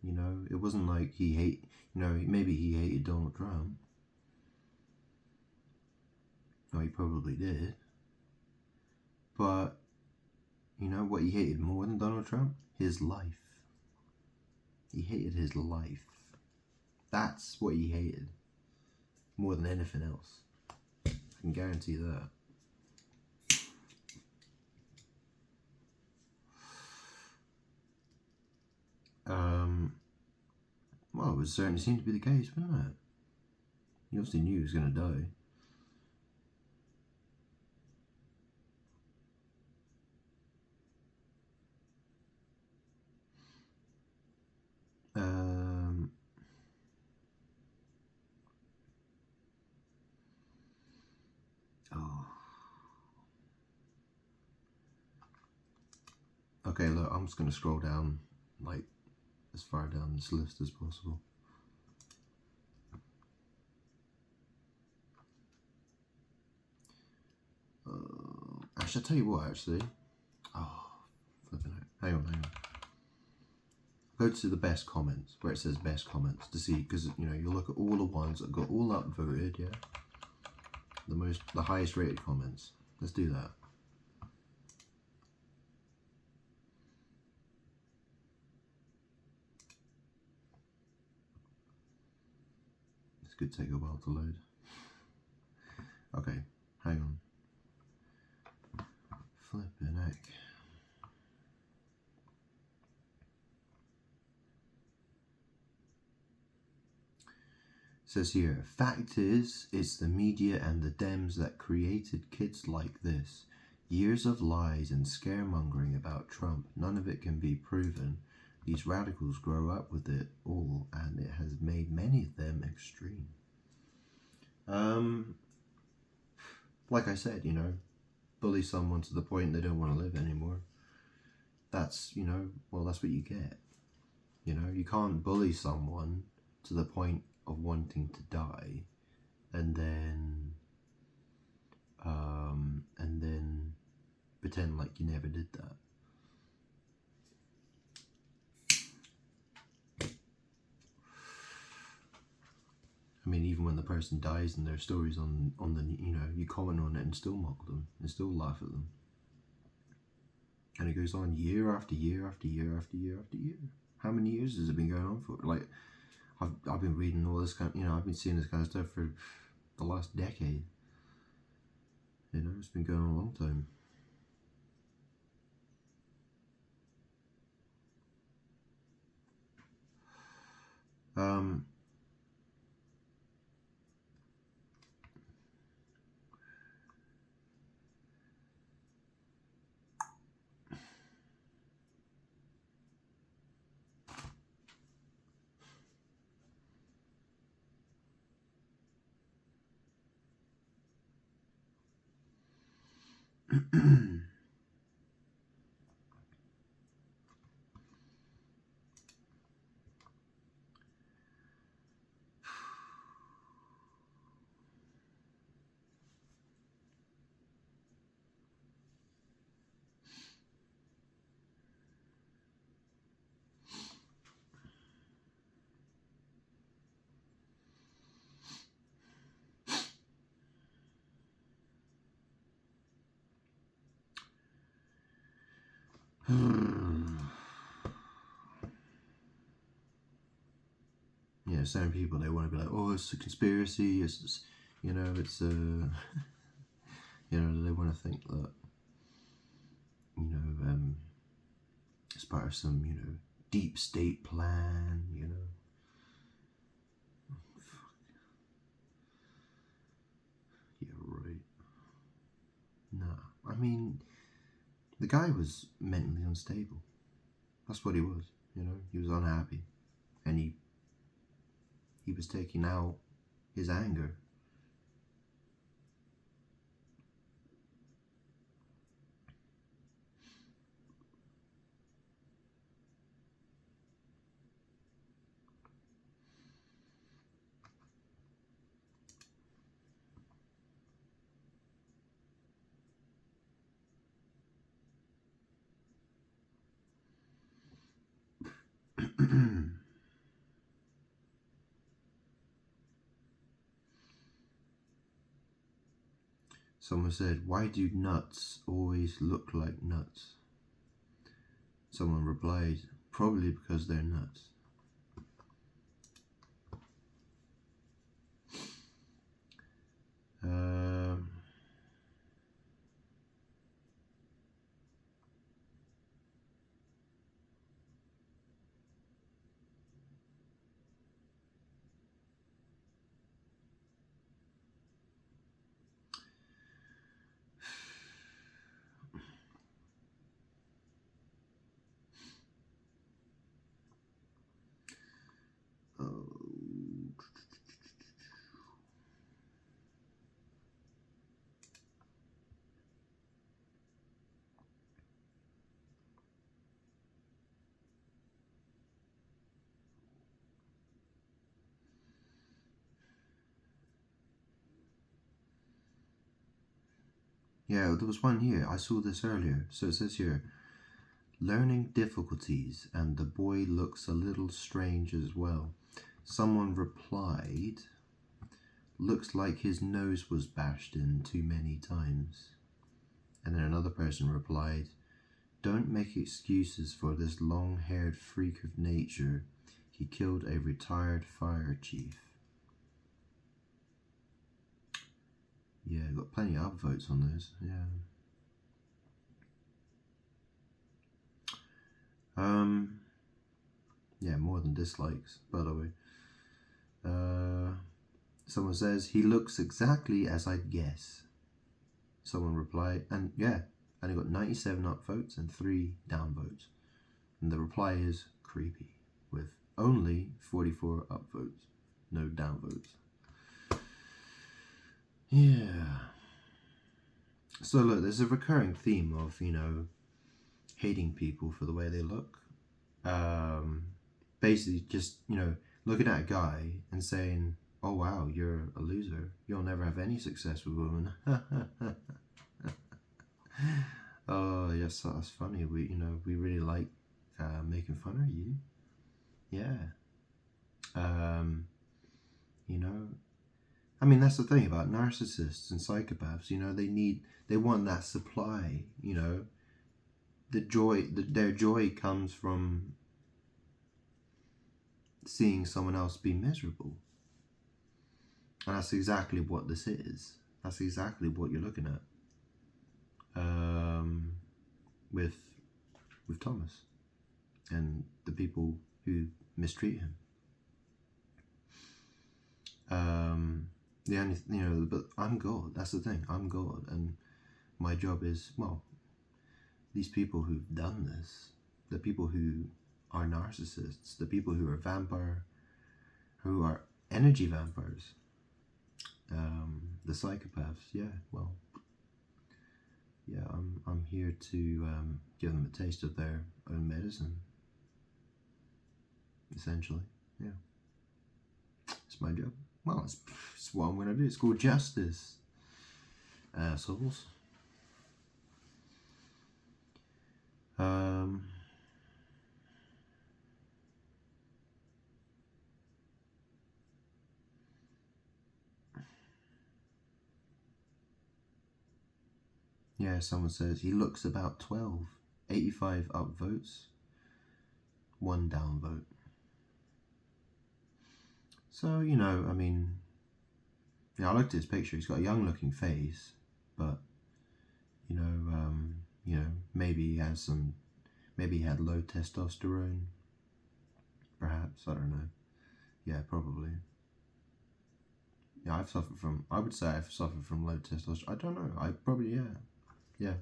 You know, it wasn't like maybe he hated Donald Trump. No, he probably did. But, you know what he hated more than Donald Trump? His life. He hated his life. That's what he hated. More than anything else. I can guarantee that. Well, it would certainly seem to be the case, wouldn't it? He obviously knew he was going to die. Okay, look, I'm just going to scroll down, like, as far down this list as possible. I should tell you what, actually. Oh, flipping out. Hang on. Go to the best comments, where it says best comments, to see, because, you know, you look at all the ones that got all upvoted, yeah? The highest rated comments. Let's do that. This could take a while to load. Okay, hang on. Flipping heck. It says here, fact is, it's the media and the Dems that created kids like this. Years of lies and scaremongering about Trump. None of it can be proven. These radicals grow up with it all, and it has made many of them extreme. Like I said, you know, bully someone to the point they don't want to live anymore. That's, you know, well, that's what you get. You know, you can't bully someone to the point of wanting to die and then pretend like you never did that. I mean, even when the person dies and their stories on the, you know, you comment on it and still mock them and still laugh at them. And it goes on year after year after year after year after year. How many years has it been going on for? Like, I've been reading all this kind of, you know, I've been seeing this kind of stuff for the last decade. You know, it's been going on a long time. Yeah, certain people, they want to be like, oh, it's a conspiracy, it's just, you know, it's you know, they want to think that, you know, it's part of some, you know, deep state plan, you know. Yeah, right. Nah, I mean, the guy was mentally unstable. That's what he was, you know. He was unhappy, and he was taking out his anger. Someone said, why do nuts always look like nuts? Someone replied, probably because they're nuts. Yeah, there was one here. I saw this earlier. So it says here, learning difficulties, and the boy looks a little strange as well. Someone replied, looks like his nose was bashed in too many times. And then another person replied, don't make excuses for this long-haired freak of nature. He killed a retired fire chief. Yeah, got plenty of upvotes on those. Yeah. Yeah, more than dislikes, by the way. Someone says, he looks exactly as I'd guess. Someone replied, and yeah, and he got 97 upvotes and 3 downvotes. And the reply is creepy, with only 44 upvotes, no downvotes. Yeah. So look, there's a recurring theme of, hating people for the way they look. Basically just, looking at a guy and saying, oh wow, you're a loser. You'll never have any success with women. Oh, yes, that's funny. We really like making fun of you. Yeah. I mean, that's the thing about narcissists and psychopaths. They want that supply. Their joy comes from seeing someone else be miserable, and that's exactly what this is. That's exactly what you're looking at with Thomas and the people who mistreat him. But I'm God. That's the thing. I'm God, and my job is, these people who've done this, the people who are narcissists, the people who are who are energy vampires, the psychopaths. I'm here to give them a taste of their own medicine. Essentially, yeah. It's my job. Well, it's what I'm going to do. It's called justice, assholes. Yeah, someone says he looks about 12, 85 upvotes, 1 downvote. So, I looked at his picture. He's got a young-looking face, but maybe he has maybe he had low testosterone. Perhaps, I don't know. Yeah, probably. Yeah, I would say I've suffered from low testosterone. I don't know. I probably, yeah.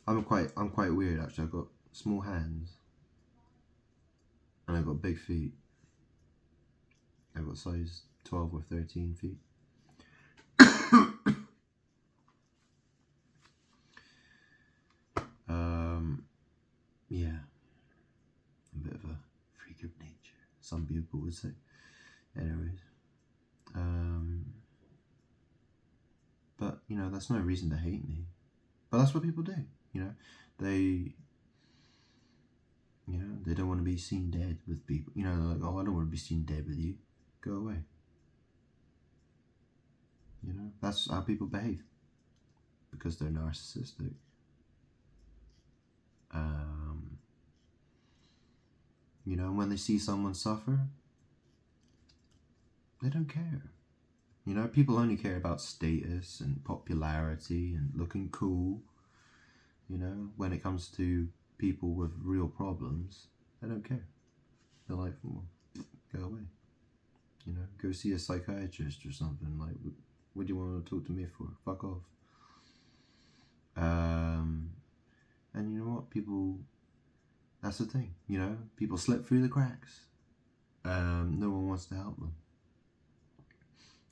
I'm quite weird actually. I've got small hands, and I've got big feet. I've got size 12 or 13 feet. Yeah, a bit of a freak of nature, some people would say. Anyways, but that's no reason to hate me. But that's what people do. They don't want to be seen dead with people. They're like, oh, I don't want to be seen dead with you. Go away. that's how people behave because they're narcissistic. When they see someone suffer, they don't care. People only care about status and popularity and looking cool. When it comes to people with real problems, they don't care. They're like, well, go away. Go see a psychiatrist or something. Like, what do you want to talk to me for? Fuck off. And you know what? People, that's the thing. People slip through the cracks. No one wants to help them.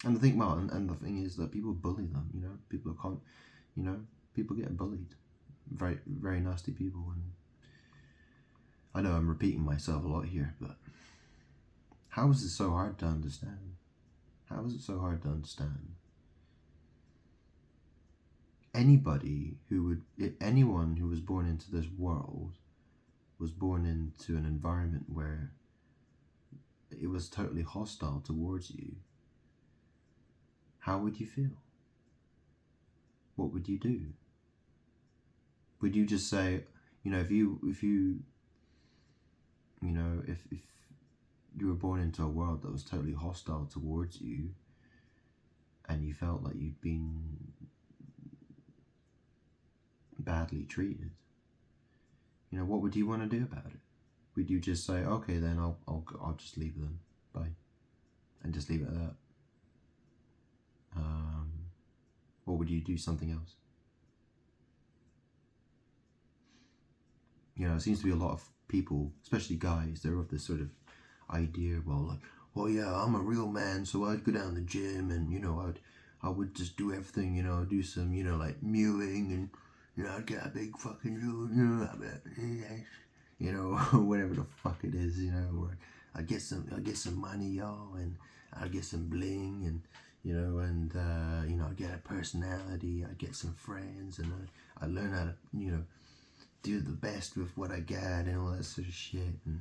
And the thing, and the thing is that people bully them. People people get bullied. Very, very nasty people. And I know I'm repeating myself a lot here, but how is it so hard to understand? How is it so hard to understand? Anyone who was born into this world was born into an environment where it was totally hostile towards you. How would you feel? What would you do? Would you just say, if you were born into a world that was totally hostile towards you, and you felt like you'd been badly treated, what would you want to do about it? Would you just say, okay, then I'll just leave them, bye, and just leave it at that? Or would you do something else? It seems to be a lot of people, especially guys, they're of this sort of idea, well, yeah, I'm a real man, so I'd go down to the gym and, I would just do everything, do some, like mewing and, I'd get a big fucking, whatever the fuck it is, or I'd get some money, y'all, and I'd get some bling and, I'd get a personality, I'd get some friends, and I'd learn how to, do the best with what I got and all that sort of shit. And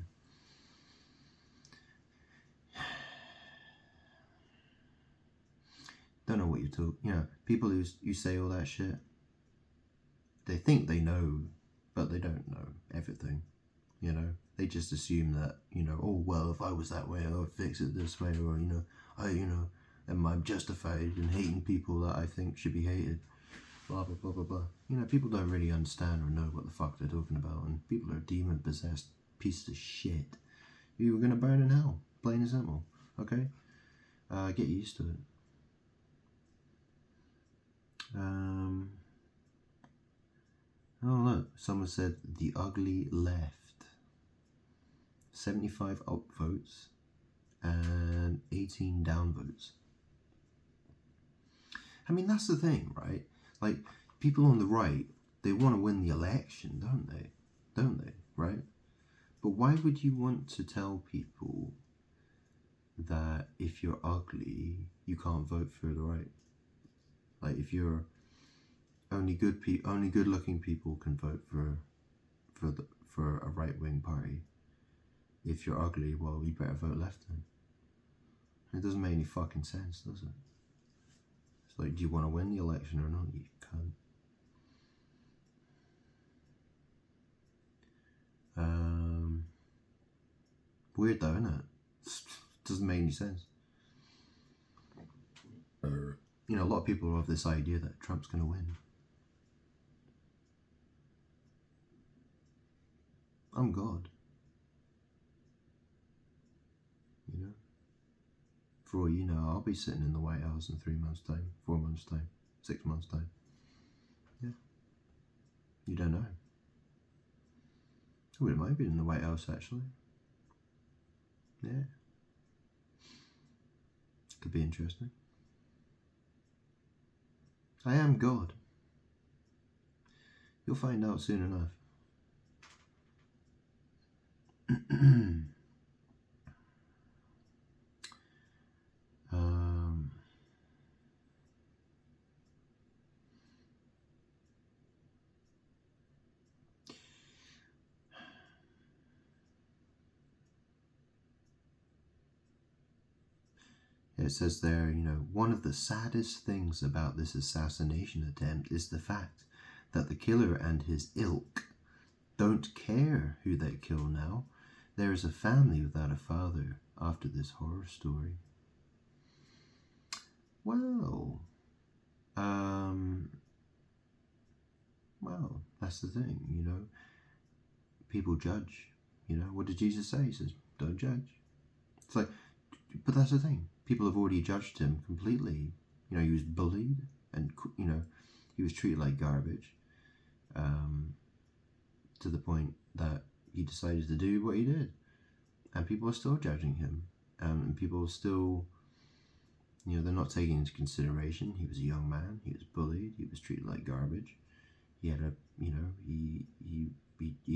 don't know what you're talking. People who say all that shit, they think they know, but they don't know everything. They just assume that oh well, if I was that way, I would fix it this way, or am I justified in hating people that I think should be hated? Blah blah blah blah blah. People don't really understand or know what the fuck they're talking about, and people are demon possessed pieces of shit. You were gonna burn in hell, plain and simple. Okay, get used to it. Oh look, someone said the ugly left. 75 upvotes and 18 downvotes. I mean, that's the thing, right? Like, people on the right, they want to win the election, don't they? Don't they, right? But why would you want to tell people that if you're ugly, you can't vote for the right? Like, if you're only good-looking people can vote for a right-wing party. If you're ugly, well, you better vote left then. It doesn't make any fucking sense, does it? It's like, do you want to win the election or not? You can't. Weird though, isn't it? Doesn't make any sense. A lot of people have this idea that Trump's going to win. I'm God. For all you know, I'll be sitting in the White House in 3 months' time, 4 months' time, 6 months' time. Yeah. You don't know. Oh, it might be in the White House, actually. Yeah. Could be interesting. I am God. You'll find out soon enough. It says there, one of the saddest things about this assassination attempt is the fact that the killer and his ilk don't care who they kill now. There is a family without a father after this horror story. Well, that's the thing, People judge, What did Jesus say? He says, don't judge. It's like, but that's the thing. People have already judged him completely. He was bullied and, he was treated like garbage, to the point that he decided to do what he did. And people are still judging him. And people are still, they're not taking into consideration. He was a young man. He was bullied. He was treated like garbage. He had he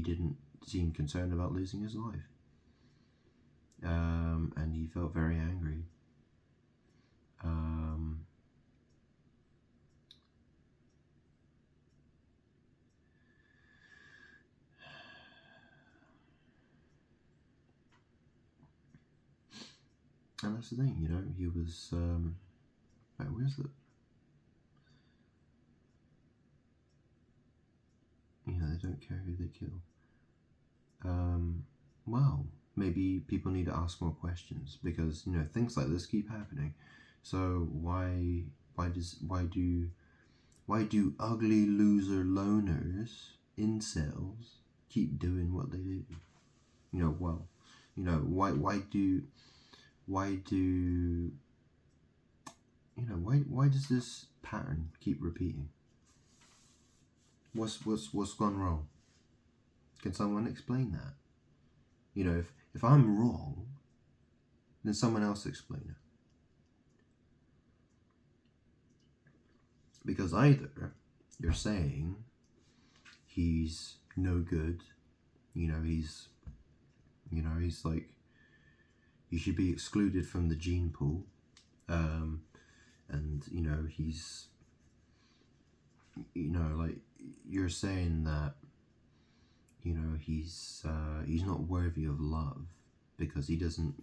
didn't seem concerned about losing his life. And he felt very angry. And that's the thing, he was, where's it? They don't care who they kill. Well, maybe people need to ask more questions, because, things like this keep happening. So why do ugly loser loners, incels, keep doing what they do? Why does this pattern keep repeating? What's gone wrong? Can someone explain that? If I'm wrong, then someone else explain it. Because either you're saying he's no good, he's like, he should be excluded from the gene pool, and he's, like, you're saying that, he's not worthy of love because he doesn't,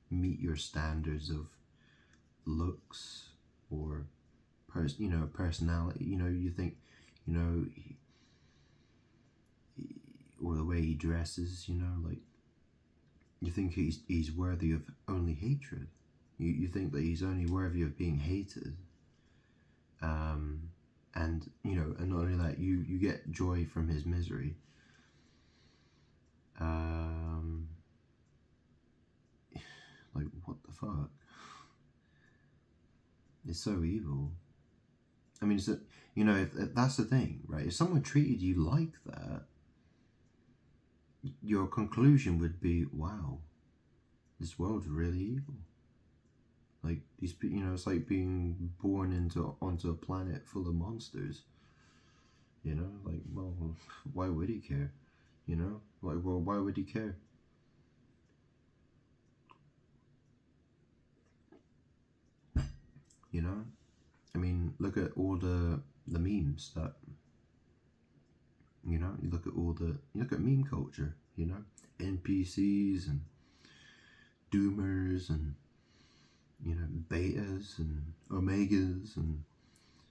meet your standards of looks or personality. You think, or the way he dresses, like, you think he's worthy of only hatred. You think that he's only worthy of being hated. And and not only that, you get joy from his misery. Like, what the fuck? It's so evil. I mean, if that's the thing, right? If someone treated you like that, your conclusion would be, wow, this world's really evil. Like, these, it's like being born onto a planet full of monsters. Like, well, why would he care? Like, well, why would he care? I mean, look at all the memes that, you look at meme culture, NPCs and doomers and, betas and omegas and,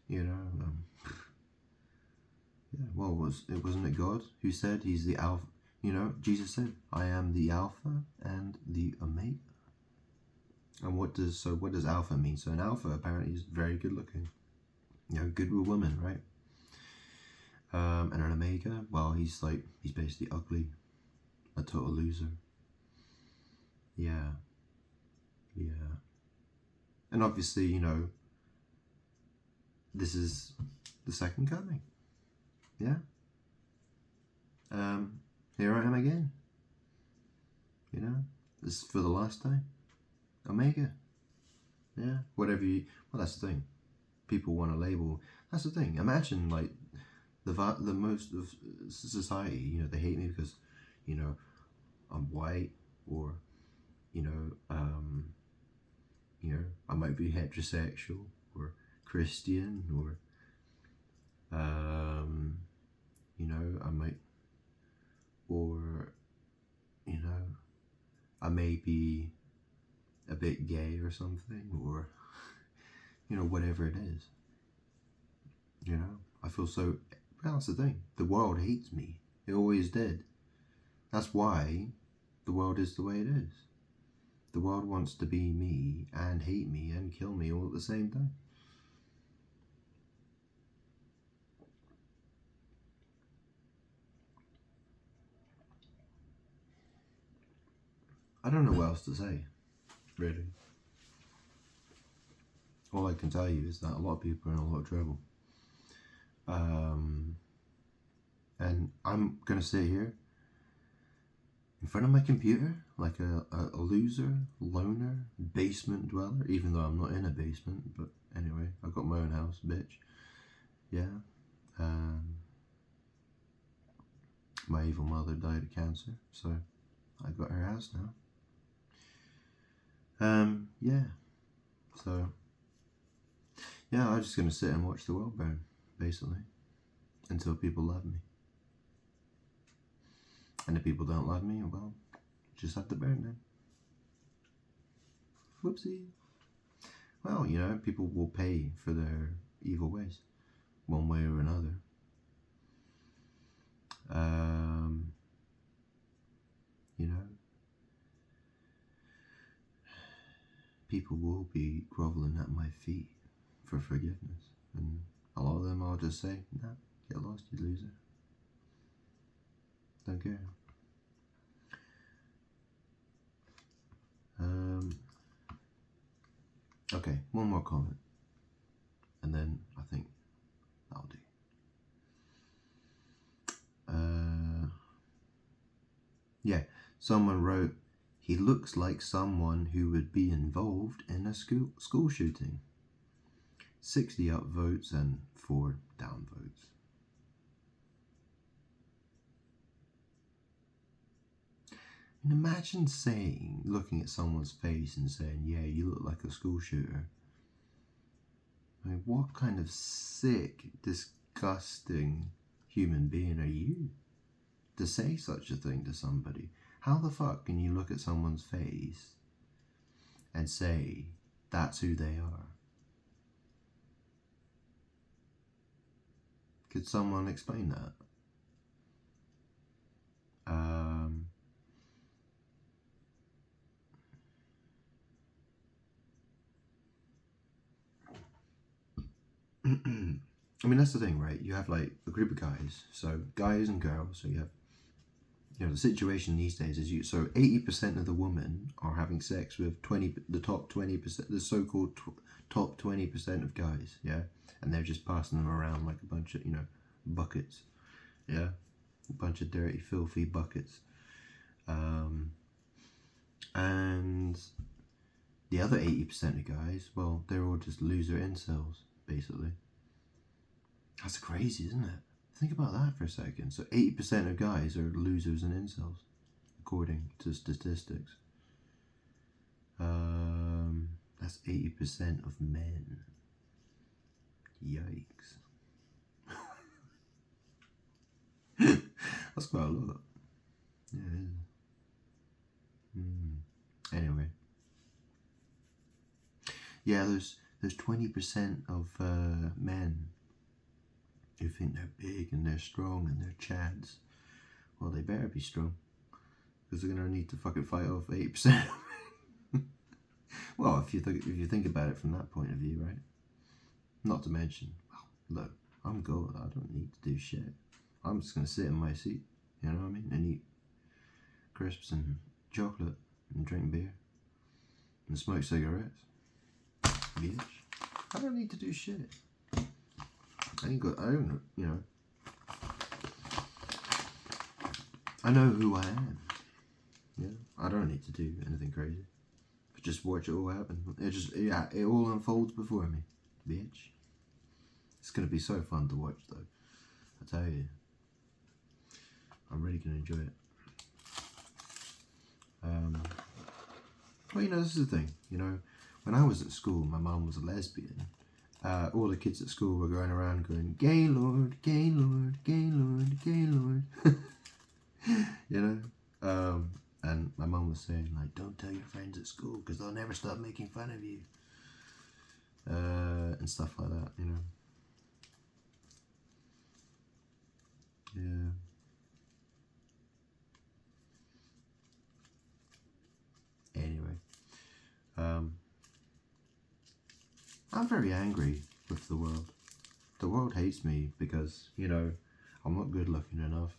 yeah, well, wasn't it God who said he's the Alpha? Jesus said, I am the Alpha and the Omega. And what does Alpha mean? So an Alpha apparently is very good looking, good with women, right? And an Omega, well, he's basically ugly, a total loser. Yeah. And obviously, this is the second coming. Yeah. Here I am again. This is for the last time. Omega. Yeah. Well, that's the thing. People want to label. That's the thing. Imagine, like, the most of society, they hate me because, I'm white, or, I might be heterosexual or Christian, or, I might, or, I may be a bit gay or something, or, you know, whatever it is. You know, I feel so, well, that's the thing. The world hates me. It always did. That's why the world is the way it is. The world wants to be me and hate me and kill me all at the same time. I don't know what else to say, really. All I can tell you is that a lot of people are in a lot of trouble. And I'm going to sit here in front of my computer like a loser, loner, basement dweller, even though I'm not in a basement, but anyway, I've got my own house, bitch. Yeah. My evil mother died of cancer, so I got her house now. Yeah. So, yeah, I'm just going to sit and watch the world burn, basically, until people love me. And if people don't love me, well, just have to burn then. Whoopsie. Well, you know, people will pay for their evil ways, one way or another. You know, people will be groveling at my feet for forgiveness, and a lot of them I'll just say, nah, get lost, you loser. Don't care. Okay, one more comment, and then I think that'll do. Yeah, someone wrote, he looks like someone who would be involved in a school shooting. 60 upvotes and 4 downvotes. And imagine looking at someone's face and saying, yeah, you look like a school shooter. I mean, what kind of sick, disgusting human being are you to say such a thing to somebody? How the fuck can you look at someone's face and say that's who they are? Could someone explain that? I mean, that's the thing, right? You have like a group of guys, so guys and girls. So you have, you know, the situation these days is so 80% of the women are having sex with the top 20%, the so-called top 20% of guys, yeah, and they're just passing them around like a bunch of, you know, buckets, yeah, a bunch of dirty, filthy buckets, and the other 80% of guys, well, they're all just loser incels, basically. That's crazy, isn't it? Think about that for a second. So 80% of guys are losers and incels, according to statistics. That's 80% of men. Yikes. That's quite a lot. Yeah, it is. Anyway. Yeah, there's 20% of men who think they're big and they're strong and they're chads. Well, they better be strong, because they're gonna need to fucking fight off 80%. Well, if you think about it from that point of view, right? Not to mention, well, look, I'm good. I don't need to do shit. I'm just gonna sit in my seat, you know what I mean, and eat crisps and chocolate and drink beer and smoke cigarettes. Bitch, I don't need to do shit. I don't, you know. I know who I am. Yeah, I don't need to do anything crazy. But just watch it all happen. It all unfolds before me, bitch. It's gonna be so fun to watch, though. I tell you, I'm really gonna enjoy it. Well, you know, this is the thing. You know, when I was at school, my mum was a lesbian. All the kids at school were going around going, Gaylord, Gaylord, Gaylord, Gaylord. You know? And my mum was saying, like, don't tell your friends at school because they'll never stop making fun of you. And stuff like that, you know. Yeah. Anyway. I'm very angry with the world. The world hates me because, you know, I'm not good looking enough.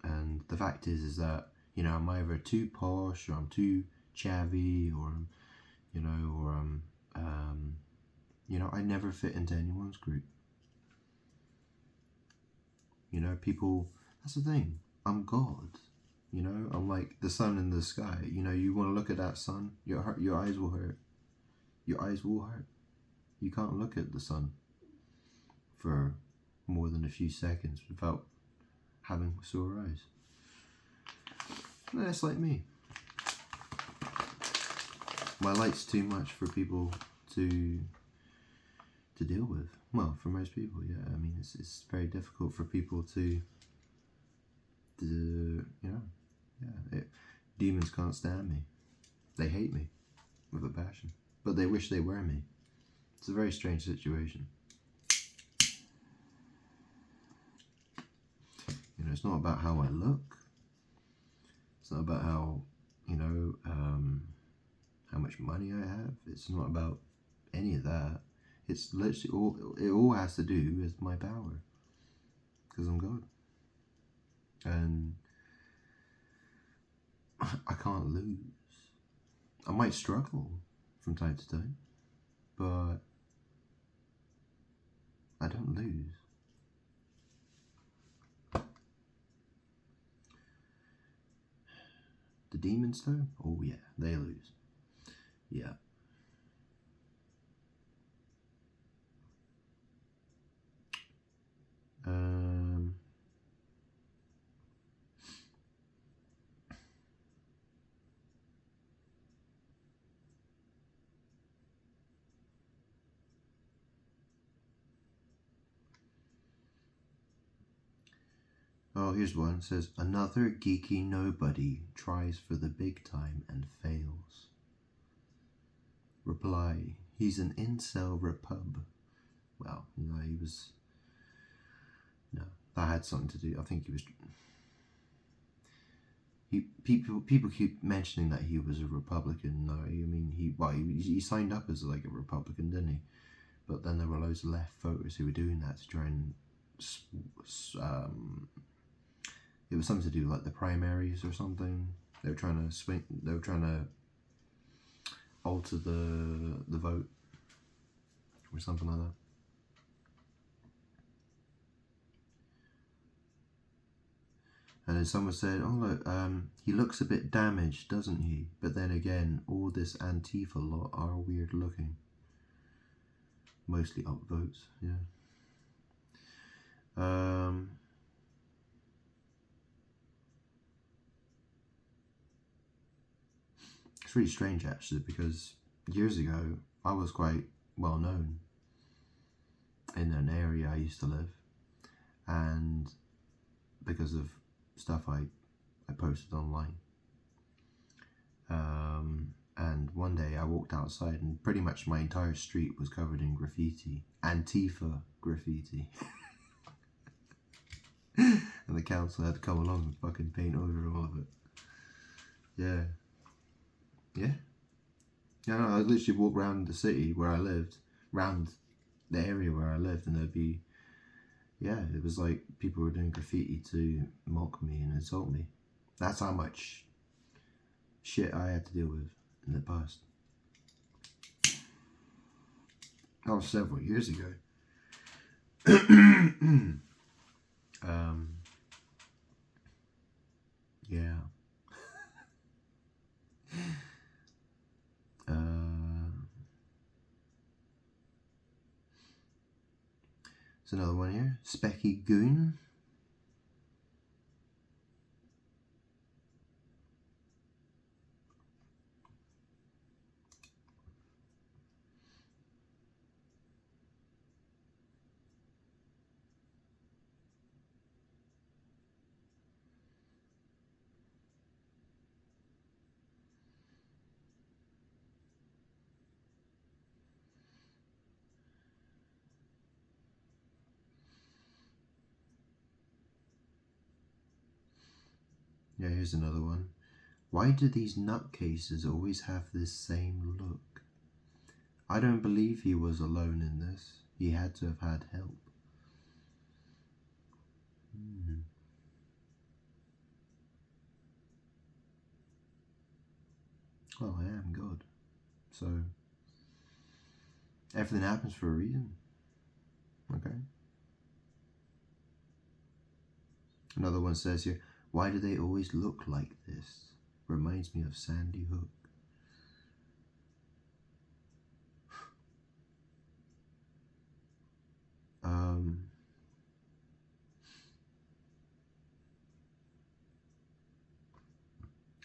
And the fact is that, you know, I'm either too posh or I'm too chavvy or I'm, you know, or I'm, you know, I never fit into anyone's group. You know, people, that's the thing. I'm God. You know, I'm like the sun in the sky. You know, you want to look at that sun, your eyes will hurt. Your eyes will hurt. You can't look at the sun for more than a few seconds without having sore eyes. That's like me. My light's too much for people to deal with. Well, for most people, yeah. I mean, it's very difficult for people to you know, yeah. Demons can't stand me. They hate me with a passion, but they wish they were me. It's a very strange situation. You know, it's not about how I look. It's not about how, you know, how much money I have. It's not about any of that. It's literally it all has to do with my power. Because I'm God. And I can't lose. I might struggle from time to time, but I don't lose. The demons though? Oh yeah, they lose. Yeah. Oh, here's one. It says, another geeky nobody tries for the big time and fails. Reply, he's an incel repub. Well, you know, he was... No, that had something to do... I think he was... People keep mentioning that he was a Republican. No, I mean, he signed up as like a Republican, didn't he? But then there were loads of left voters who were doing that to try and... it was something to do with like the primaries or something. They were trying to swing. They were trying to alter the vote or something like that. And then someone said, "Oh look, he looks a bit damaged, doesn't he? But then again, all this Antifa lot are weird looking. Mostly upvotes, yeah." It's really strange actually, because years ago I was quite well known in an area I used to live, and because of stuff I posted online. And one day I walked outside and pretty much my entire street was covered in graffiti. Antifa graffiti. And the council had to come along and fucking paint over all of it. Yeah. Yeah. Yeah, no, I'd literally walk around the city where I lived, round the area where I lived, and there'd be, yeah, it was like people were doing graffiti to mock me and insult me. That's how much shit I had to deal with in the past. That was several years ago. Yeah. There's another one here. Specky Goon. Yeah, here's another one. Why do these nutcases always have this same look? I don't believe he was alone in this. He had to have had help. Well, I am God. So, everything happens for a reason. Okay? Another one says here, why do they always look like this? Reminds me of Sandy Hook.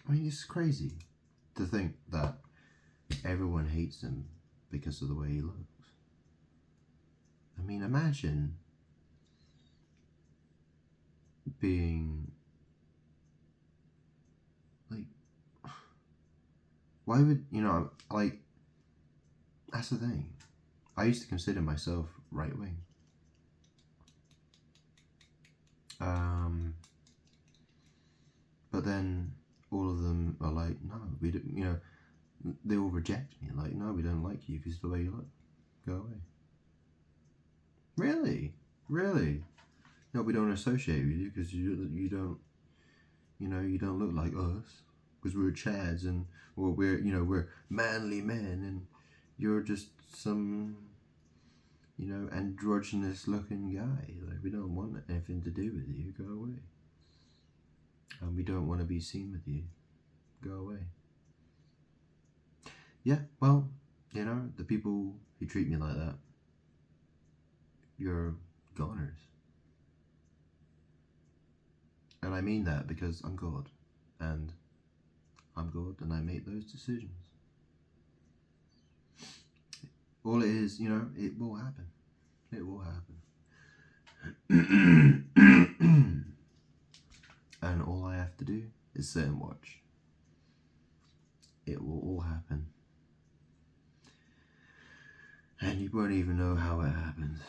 I mean, it's crazy to think that everyone hates him because of the way he looks. I mean, imagine being like, why would, like, that's the thing. I used to consider myself right wing. But then all of them are like, no, we don't, they all reject me. Like, no, we don't like you because of the way you look. Go away. Really? Really? No, we don't associate with you because you don't, you don't look like us because we're chads and we're manly men and you're just some, androgynous looking guy. Like, we don't want anything to do with you. Go away. And we don't want to be seen with you. Go away. Yeah, well, the people who treat me like that, you're goners. And I mean that because I'm God. And I'm God and I make those decisions. All it is, it will happen. It will happen. And all I have to do is sit and watch. It will all happen. And you won't even know how it happened.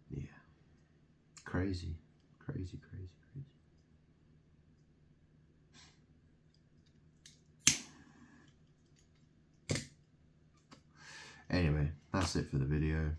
Yeah. Crazy. Crazy, crazy, crazy. Anyway, that's it for the video.